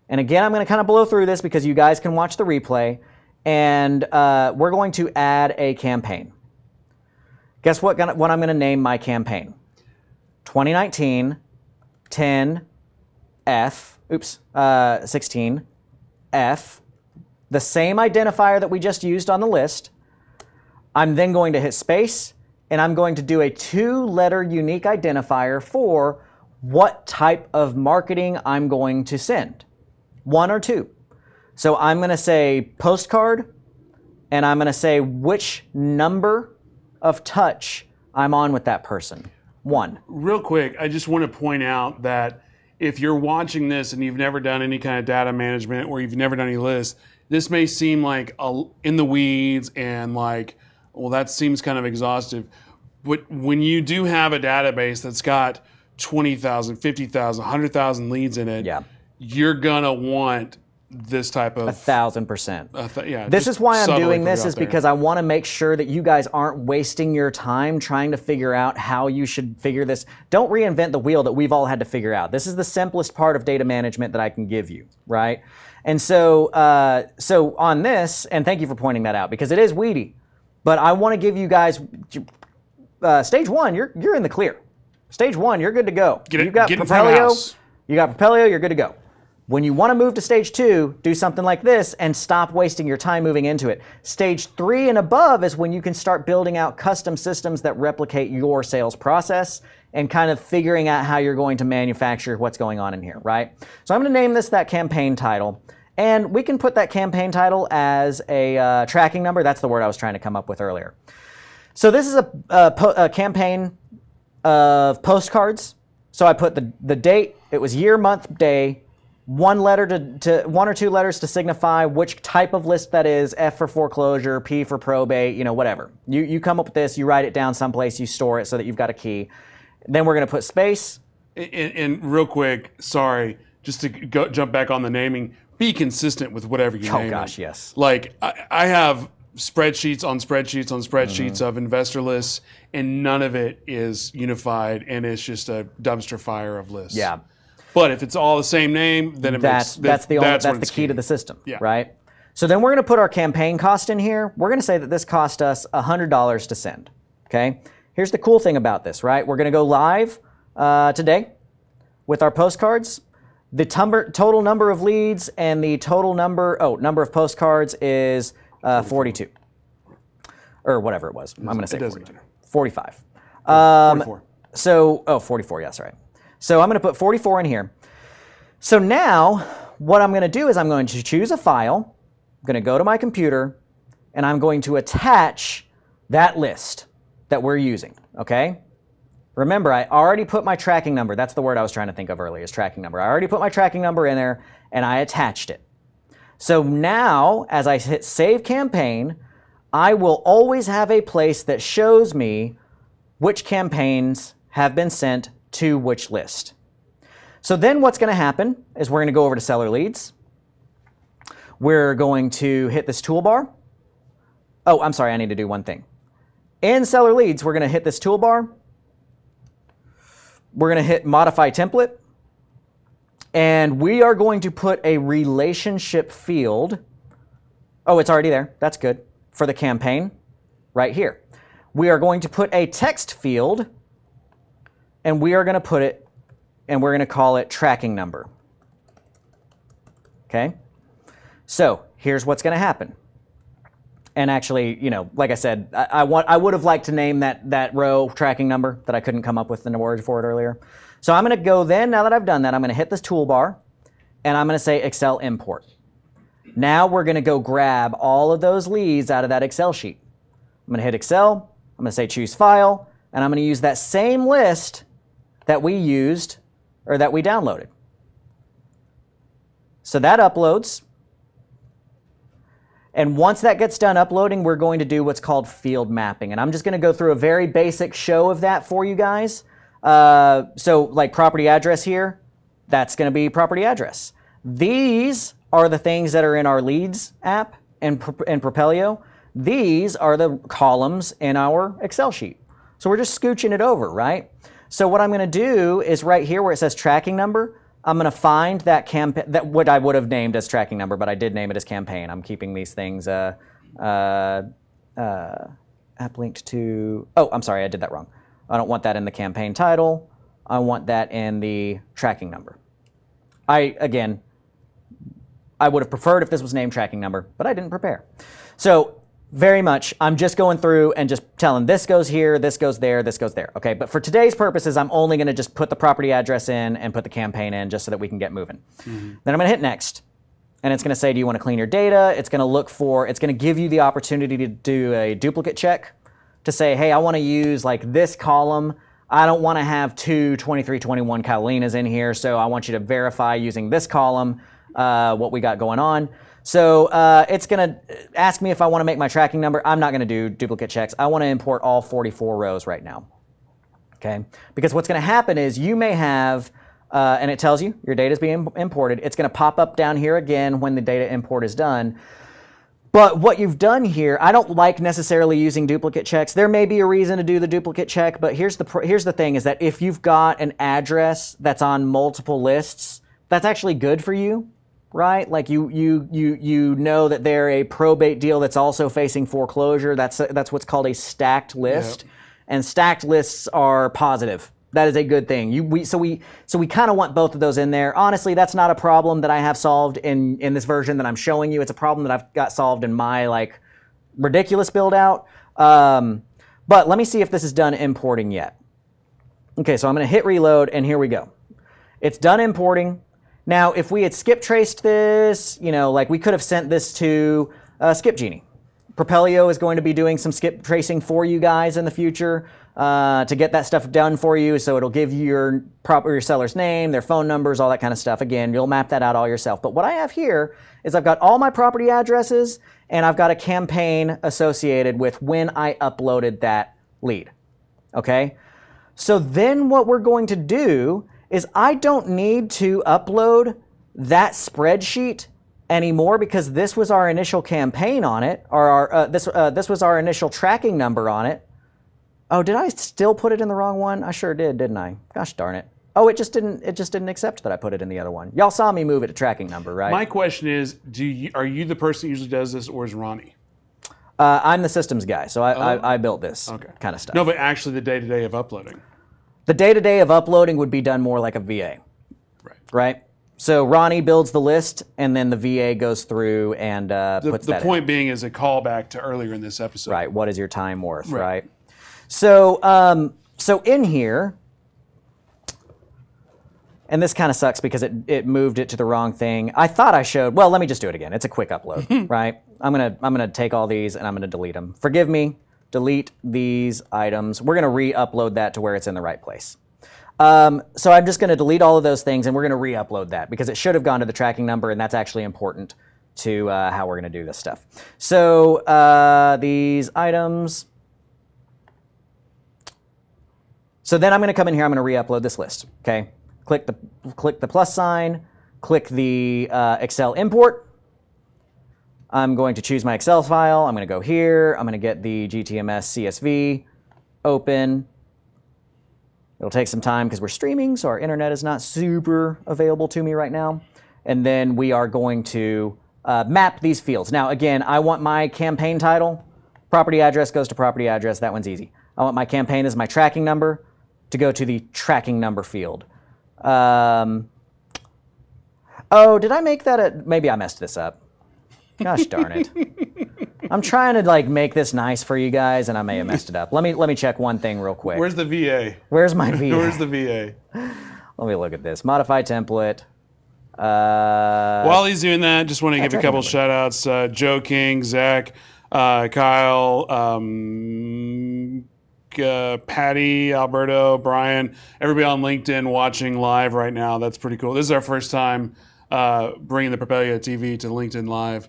And again, I'm going to kind of blow through this because you guys can watch the replay. And we're going to add a campaign. Guess what I'm going to name my campaign? 2019 10 F, 16 F, the same identifier that we just used on the list. I'm then going to hit space, and I'm going to do a 2-letter unique identifier for what type of marketing I'm going to send, 1 or 2. So I'm going to say postcard, and I'm going to say which number of touch I'm on with that person, 1. Real quick, I just want to point out that if you're watching this and you've never done any kind of data management or you've never done any lists, this may seem like in the weeds and like, well, that seems kind of exhaustive. But when you do have a database that's got 20,000, 50,000, 100,000 leads in it, you're going to want this type of 1,000%. This is why I'm doing this, is because I want to make sure that you guys aren't wasting your time trying to figure out how you should figure this. Don't reinvent the wheel that we've all had to figure out. This is the simplest part of data management that I can give you, right? And so, on this, and thank you for pointing that out because it is weedy, but I want to give you guys stage 1. You're in the clear. Stage 1, you're good to go. You got Propelio. You got Propelio. You're good to go. When you want to move to stage 2, do something like this and stop wasting your time moving into it. Stage 3 and above is when you can start building out custom systems that replicate your sales process and kind of figuring out how you're going to manufacture what's going on in here, right? So I'm going to name this that campaign title. And we can put that campaign title as a tracking number. That's the word I was trying to come up with earlier. So this is a campaign of postcards. So I put the date. It was year, month, day. One letter to 1 or 2 letters to signify which type of list that is. F for foreclosure, P for probate, whatever. You come up with this, you write it down someplace, you store it so that you've got a key. Then we're going to put space. And real quick, sorry, just to jump back on the naming, be consistent with whatever you name. Oh gosh, yes. Like I have spreadsheets on spreadsheets on spreadsheets of investor lists, and none of it is unified, and it's just a dumpster fire of lists. Yeah. But if it's all the same name, then that's the key to the system, right? So then we're going to put our campaign cost in here. We're going to say that this cost us $100 to send. Okay. Here's the cool thing about this, right? We're going to go live today with our postcards. The total number of leads and the total number of postcards is 42, or whatever it was. I'm going to say 42. 45. 44. 44. Yes, right. So I'm going to put 44 in here. So now what I'm going to do is I'm going to choose a file. I'm going to go to my computer and I'm going to attach that list that we're using, okay? Remember, I already put my tracking number. That's the word I was trying to think of earlier, is tracking number. I already put my tracking number in there and I attached it. So now as I hit save campaign, I will always have a place that shows me which campaigns have been sent to which list. So then what's going to happen is we're going to go over to seller leads. We're going to hit this toolbar. Oh, I'm sorry, I need to do one thing. In seller leads, we're going to hit this toolbar. We're going to hit modify template. And we are going to put a relationship field. Oh, it's already there. That's good. For the campaign, right here. We are going to put a text field. And we are going to put it, and we're going to call it tracking number. Okay? So here's what's going to happen. And actually, like I said, I would have liked to name that row tracking number that I couldn't come up with the word for it earlier. So I'm going to go then, now that I've done that, I'm going to hit this toolbar, and I'm going to say Excel import. Now we're going to go grab all of those leads out of that Excel sheet. I'm going to hit Excel, I'm going to say choose file, and I'm going to use that same list that we used, or that we downloaded. So that uploads. And once that gets done uploading, we're going to do what's called field mapping. And I'm just going to go through a very basic show of that for you guys. So like property address here, that's going to be property address. These are the things that are in our leads app and Propelio. These are the columns in our Excel sheet. So we're just scooching it over, right? So what I'm going to do is right here where it says tracking number, I'm going to find that campaign, that what I would have named as tracking number, but I did name it as campaign. I'm keeping these things app linked to, oh, I'm sorry, I did that wrong. I don't want that in the campaign title. I want that in the tracking number. Again, I would have preferred if this was named tracking number, but I didn't prepare. So very much, I'm just going through and just telling this goes here, this goes there, this goes there. Okay, but for today's purposes, I'm only going to just put the property address in and put the campaign in just so that we can get moving. Mm-hmm. Then I'm going to hit next. And it's going to say, do you want to clean your data? It's going to give you the opportunity to do a duplicate check to say, hey, I want to use like this column. I don't want to have two 2321 Catalinas in here, so I want you to verify using this column what we got going on. So it's going to ask me if I want to make my tracking number. I'm not going to do duplicate checks. I want to import all 44 rows right now. Okay? Because what's going to happen is you may have, and it tells you your data is being imported. It's going to pop up down here again when the data import is done. But what you've done here, I don't like necessarily using duplicate checks. There may be a reason to do the duplicate check, but here's the thing is that if you've got an address that's on multiple lists, that's actually good for you, right? Like you know that they're a probate deal that's also facing foreclosure. That's what's called a stacked list, and stacked lists are positive. That is a good thing. So we kind of want both of those in there. Honestly, that's not a problem that I have solved in this version that I'm showing you. It's a problem that I've got solved in my like ridiculous build out. But let me see if this is done importing yet. Okay, so I'm going to hit reload, and here we go. It's done importing. Now, if we had skip traced this, like we could have sent this to Skip Genie. Propelio is going to be doing some skip tracing for you guys in the future. To get that stuff done for you, so it'll give you your seller's name, their phone numbers, all that kind of stuff. Again, you'll map that out all yourself. But what I have here is I've got all my property addresses, and I've got a campaign associated with when I uploaded that lead. Okay? So then what we're going to do is I don't need to upload that spreadsheet anymore because this was our initial campaign on it, or this was our initial tracking number on it. Oh, did I still put it in the wrong one? I sure did, didn't I? Gosh darn it. Oh, it just didn't accept that I put it in the other one. Y'all saw me move it to tracking number, right? My question is, are you the person who usually does this, or is Ronnie? I'm the systems guy, so I built this kind of stuff. No, but actually the day-to-day of uploading. The day-to-day of uploading would be done more like a VA. Right? So Ronnie builds the list, and then the VA goes through and puts that in. The point being is a callback to earlier in this episode. Right, what is your time worth, right? So in here, and this kind of sucks because it moved it to the wrong thing. I thought I showed, well, let me just do it again. It's a quick upload, right? I'm gonna take all these and I'm gonna delete them. Forgive me, delete these items. We're gonna re-upload that to where it's in the right place. So I'm just gonna delete all of those things and we're gonna re-upload that because it should have gone to the tracking number, and that's actually important to how we're gonna do this stuff. So these items. So then I'm going to come in here, I'm going to re-upload this list, okay? Click the plus sign, click the Excel import. I'm going to choose my Excel file. I'm going to go here. I'm going to get the GTMS CSV, open. It'll take some time because we're streaming, so our internet is not super available to me right now. And then we are going to map these fields. Now, again, I want my campaign title. Property address goes to property address. That one's easy. I want my campaign as my tracking number to go to the tracking number field. Oh, did I make that maybe I messed this up. Gosh darn it. I'm trying to make this nice for you guys, and I may have messed it up. Let me check one thing real quick. Where's the VA? Where's my VA? Where's the VA? Let me look at this. Modify template. While he's doing that, just want to give a couple shout outs. Joe King, Zach, Kyle, Patty, Alberto, Brian, everybody on LinkedIn watching live right now. That's pretty cool. This is our first time bringing the Propelio TV to LinkedIn Live.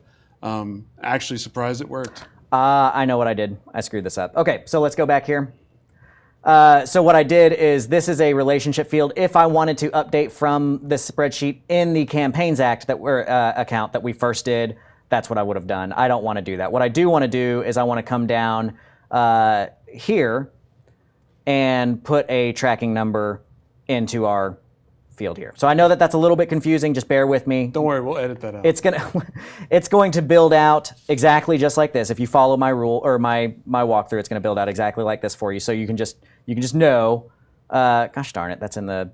Actually surprised it worked. I know what I did. I screwed this up. Okay, so let's go back here. So what I did is this is a relationship field. If I wanted to update from this spreadsheet in the Campaigns Act account that we first did, that's what I would have done. I don't want to do that. What I do want to do is I want to come down here and put a tracking number into our field here. So I know that that's a little bit confusing. Just bear with me. Don't worry, we'll edit that out. It's going to build out exactly just like this. If you follow my rule or my walkthrough, it's going to build out exactly like this for you. So you can just know. Gosh darn it, that's in the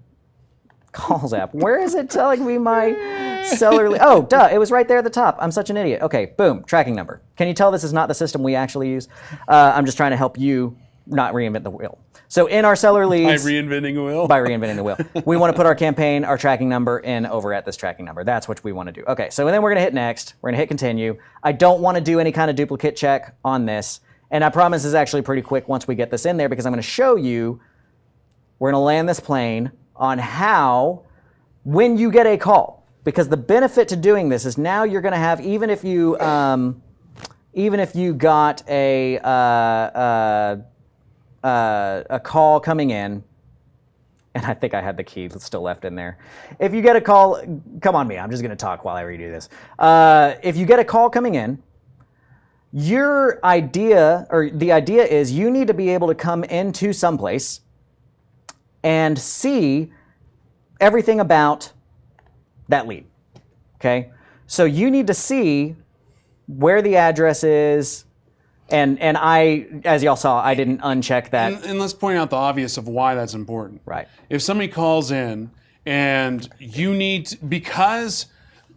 calls app. Where is it telling me my seller? Oh, duh! It was right there at the top. I'm such an idiot. Okay, boom, tracking number. Can you tell this is not the system we actually use? I'm just trying to help you not reinvent the wheel. So in our seller leads, by reinventing the wheel. By reinventing the wheel, we want to put our campaign, our tracking number in over at this tracking number. That's what we want to do. Okay, so then we're going to hit next. We're going to hit continue. I don't want to do any kind of duplicate check on this, and I promise this is actually pretty quick once we get this in there because I'm going to show you we're going to land this plane on how, when you get a call, because the benefit to doing this is now you're going to have, even if you got a call coming in, and I think I had the key still left in there. If you get a call, come on me, I'm just going to talk while I redo this. If you get a call coming in, your idea, or the idea is you need to be able to come into someplace and see everything about that lead, okay? So you need to see where the address is, and I, as y'all saw, I didn't uncheck that. And let's point out the obvious of why that's important. Right. If somebody calls in and you need to, because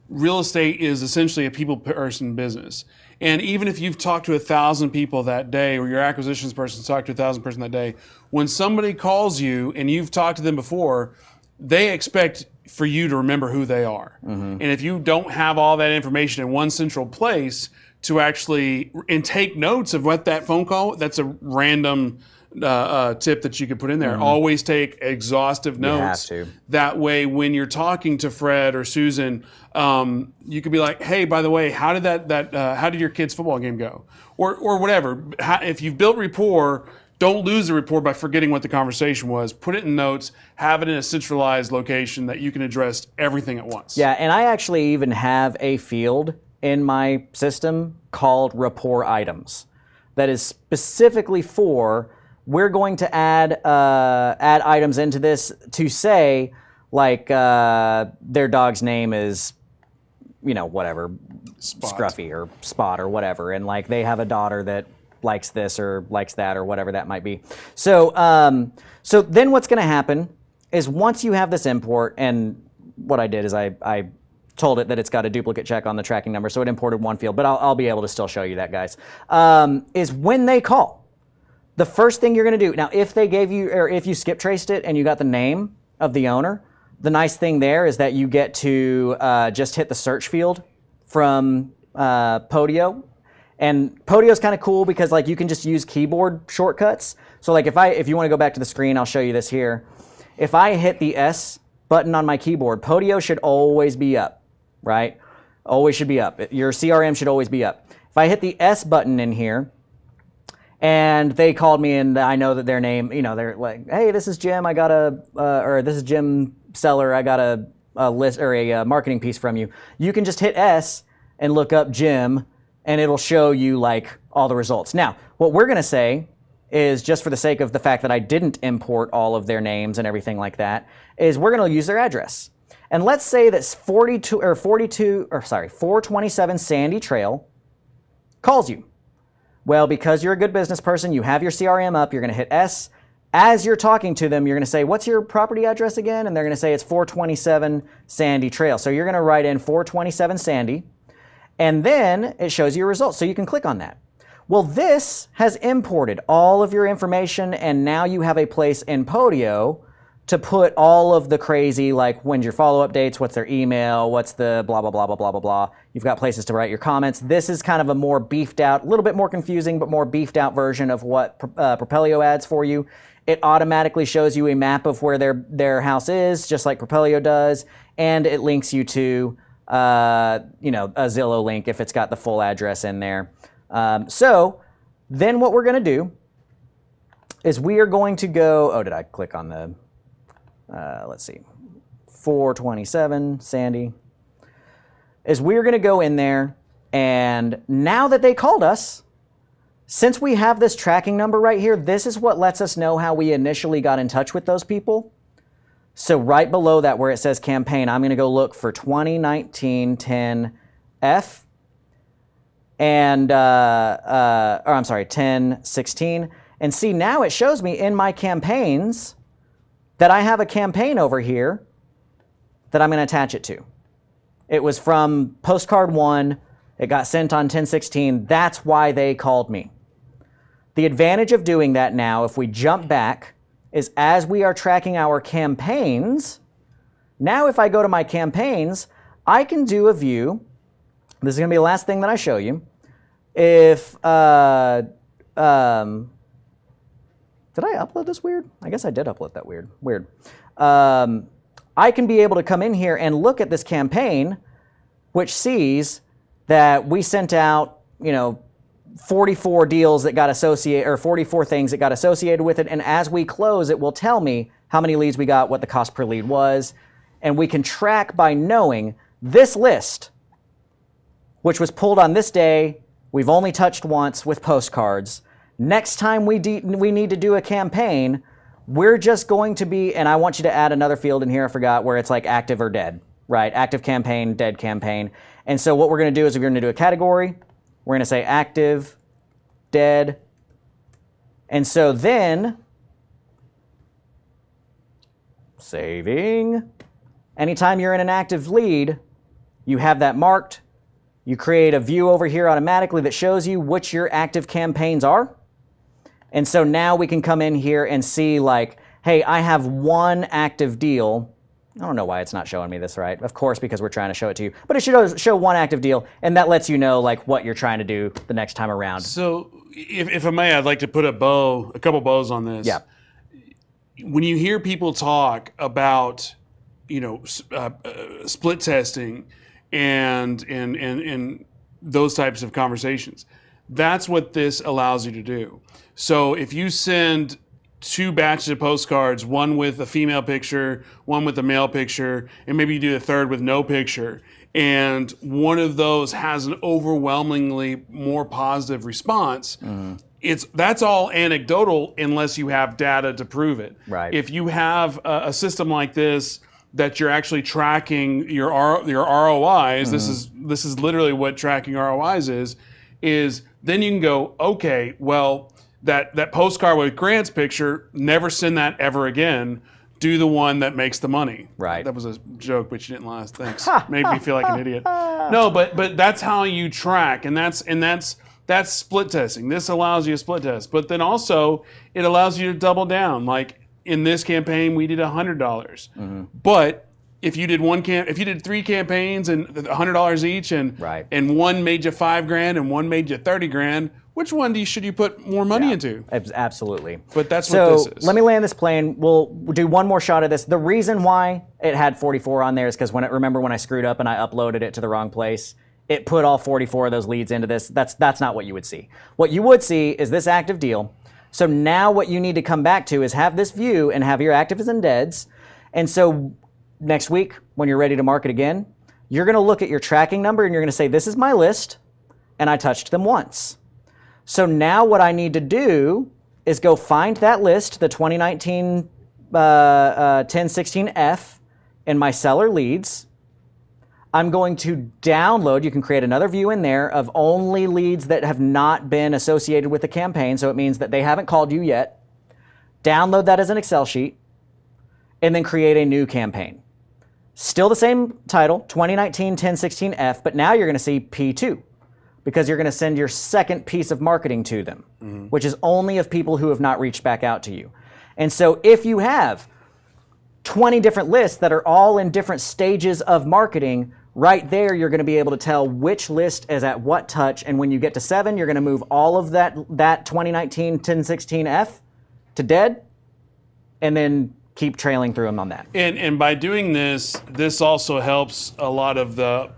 real estate is essentially a people person business, and even if you've talked to 1,000 people that day, or your acquisitions person's talked to 1,000 person that day, when somebody calls you and you've talked to them before, they expect for you to remember who they are. And if you don't have all that information in one central place to actually, and take notes of what that phone call, that's a random tip that you could put in there. Always take exhaustive notes. have to. That way, when you're talking to Fred or Susan, you could be like, "Hey, by the way, how did how did your kid's football game go?" Or whatever. If you've built rapport, don't lose the rapport by forgetting what the conversation was. Put it in notes. Have it in a centralized location that you can address everything at once. Yeah, and I actually even have a field in my system called rapport items that is specifically for, we're going to add items into this to say, like, their dog's name is, whatever, Scruffy or Spot or whatever, and like they have a daughter that likes this or likes that or whatever that might be. So so then what's going to happen is, once you have this import, and what I did is I told it that it's got a duplicate check on the tracking number, so it imported one field, but I'll be able to still show you that, guys, is when they call, the first thing you're going to do, now if they gave you, or if you skip traced it and you got the name of the owner, the nice thing there is that you get to just hit the search field from Propelio. And Propelio's kind of cool because, like, you can just use keyboard shortcuts. So like if you want to go back to the screen, I'll show you this here. If I hit the S button on my keyboard, Propelio should always be up, right? Always should be up. Your CRM should always be up. If I hit the S button in here, and they called me, and I know that their name, they're like, "Hey, this is Jim. I got or this is Jim Seller. I got a list or a marketing piece from you." You can just hit S and look up Jim, and it'll show you like all the results. Now, what we're going to say is, just for the sake of the fact that I didn't import all of their names and everything like that, is we're going to use their address. And let's say that 427 Sandy Trail calls you. Well, because you're a good business person, you have your CRM up, you're going to hit S. As you're talking to them, you're going to say, "What's your property address again?" And they're going to say, "It's 427 Sandy Trail." So you're going to write in 427 Sandy, and then it shows you your results. So you can click on that. Well, this has imported all of your information, and now you have a place in Propelio to put all of the crazy, like, when's your follow-up dates, what's their email, what's the blah, blah, blah, blah, blah, blah, blah. You've got places to write your comments. This is kind of a more beefed out, a little bit more confusing, but more beefed out version of what Propelio adds for you. It automatically shows you a map of where their house is, just like Propelio does, and it links you to a Zillow link if it's got the full address in there. So then what we're going to do is we are going to go, did I click on the, let's see, 427 Sandy, is we're going to go in there, and now that they called us, since we have this tracking number right here, this is what lets us know how we initially got in touch with those people. So right below that, where it says campaign, I'm going to go look for 2019-10F, and, 1016, and see, now it shows me in my campaigns that I have a campaign over here that I'm going to attach it to. It was from postcard 1. It got sent on 10/16. That's why they called me. The advantage of doing that now, if we jump back, is as we are tracking our campaigns, now if I go to my campaigns, I can do a view. This is going to be the last thing that I show you. If Did I upload this weird? I guess I did upload that weird. Weird. I can be able to come in here and look at this campaign, which sees that we sent out, 44 deals that got associated, or 44 things that got associated with it. And as we close, it will tell me how many leads we got, what the cost per lead was. And we can track by knowing this list, which was pulled on this day, we've only touched once with postcards. Next time we need to do a campaign, we're just going to be, and I want you to add another field in here, I forgot, where it's like active or dead, right? Active campaign, dead campaign. And so what we're going to do is we're going to do a category. We're going to say active, dead. And so then, saving. Anytime you're in an active lead, you have that marked. You create a view over here automatically that shows you which your active campaigns are. And so now we can come in here and see like, hey, I have one active deal. I don't know why it's not showing me this right. Of course, because we're trying to show it to you. But it should show one active deal, and that lets you know like what you're trying to do the next time around. So if I may, I'd like to put a couple bows on this. Yeah. When you hear people talk about, split testing and those types of conversations, that's what this allows you to do. So if you send 2 batches of postcards, one with a female picture, one with a male picture, and maybe you do a third with no picture, and one of those has an overwhelmingly more positive response, that's all anecdotal unless you have data to prove it. Right. If you have a system like this that you're actually tracking your ROIs, this is literally what tracking ROIs is then you can go, okay, well, that postcard with Grant's picture, never send that ever again. Do the one that makes the money. Right. That was a joke, but you didn't last. Thanks. Made me feel like an idiot. No, but that's how you track, and that's split testing. This allows you to split test, but then also it allows you to double down. Like in this campaign, we did $100, but if you did 3 campaigns and $100 each, and one made you $5,000 and one made you $30,000, which one should you put more money into? Absolutely. But that's what this is. Let me land this plane. We'll do one more shot of this. The reason why it had 44 on there is because remember when I screwed up and I uploaded it to the wrong place, it put all 44 of those leads into this. That's not what you would see. What you would see is this active deal. So now what you need to come back to is have this view and have your actives and deads. And so next week, when you're ready to market again, you're going to look at your tracking number and you're going to say, this is my list, and I touched them once. So now what I need to do is go find that list, the 2019 1016F, in my seller leads. I'm going to download, you can create another view in there of only leads that have not been associated with the campaign, so it means that they haven't called you yet. Download that as an Excel sheet, and then create a new campaign. Still the same title, 2019 1016F, but now you're going to see P2. Because you're going to send your second piece of marketing to them, which is only of people who have not reached back out to you. And so if you have 20 different lists that are all in different stages of marketing, right there you're going to be able to tell which list is at what touch. And when you get to 7, you're going to move all of that 2019 1016F to dead, and then keep trailing through them on that. And by doing this also helps a lot of the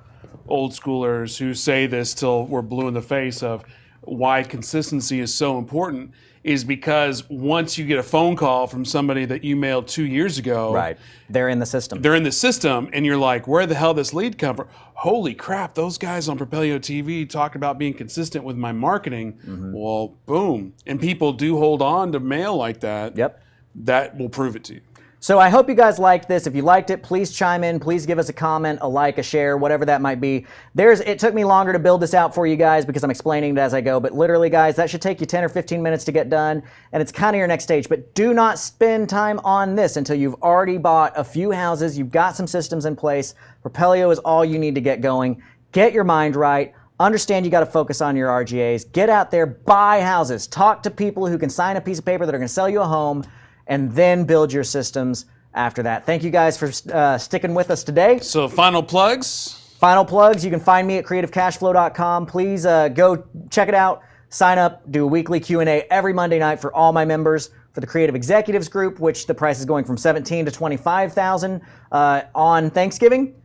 old schoolers who say this till we're blue in the face of why consistency is so important, is because once you get a phone call from somebody that you mailed 2 years ago, Right. They're in the system. They're in the system, and you're like, where the hell this lead come from? Holy crap, those guys on Propelio TV talked about being consistent with my marketing. Well, boom. And people do hold on to mail like that. Yep. That will prove it to you. So I hope you guys liked this. If you liked it, please chime in. Please give us a comment, a like, a share, whatever that might be. It took me longer to build this out for you guys because I'm explaining it as I go. But literally, guys, that should take you 10 or 15 minutes to get done. And it's kind of your next stage. But do not spend time on this until you've already bought a few houses. You've got some systems in place. Propelio is all you need to get going. Get your mind right. Understand you got to focus on your RGAs. Get out there, buy houses. Talk to people who can sign a piece of paper that are going to sell you a home, and then build your systems after that. Thank you guys for sticking with us today. So final plugs. Final plugs, you can find me at creativecashflow.com. Please go check it out. Sign up, do a weekly Q&A every Monday night for all my members. For the Creative Executives Group, which the price is going from $17,000 to $25,000 on Thanksgiving.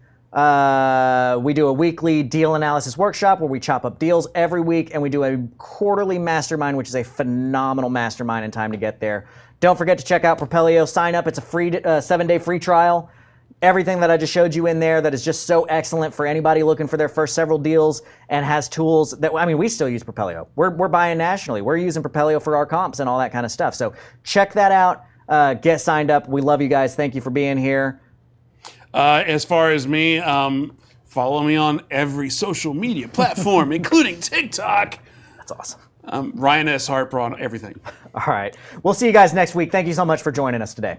We do a weekly deal analysis workshop where we chop up deals every week, and we do a quarterly mastermind, which is a phenomenal mastermind and time to get there. Don't forget to check out Propelio. Sign up. It's a free 7-day free trial. Everything that I just showed you in there that is just so excellent for anybody looking for their first several deals and has tools that, I mean, we still use Propelio. We're buying nationally. We're using Propelio for our comps and all that kind of stuff. So check that out. Get signed up. We love you guys. Thank you for being here. As far as me, follow me on every social media platform, including TikTok. That's awesome. Ryan S. Harper on everything. All right. We'll see you guys next week. Thank you so much for joining us today.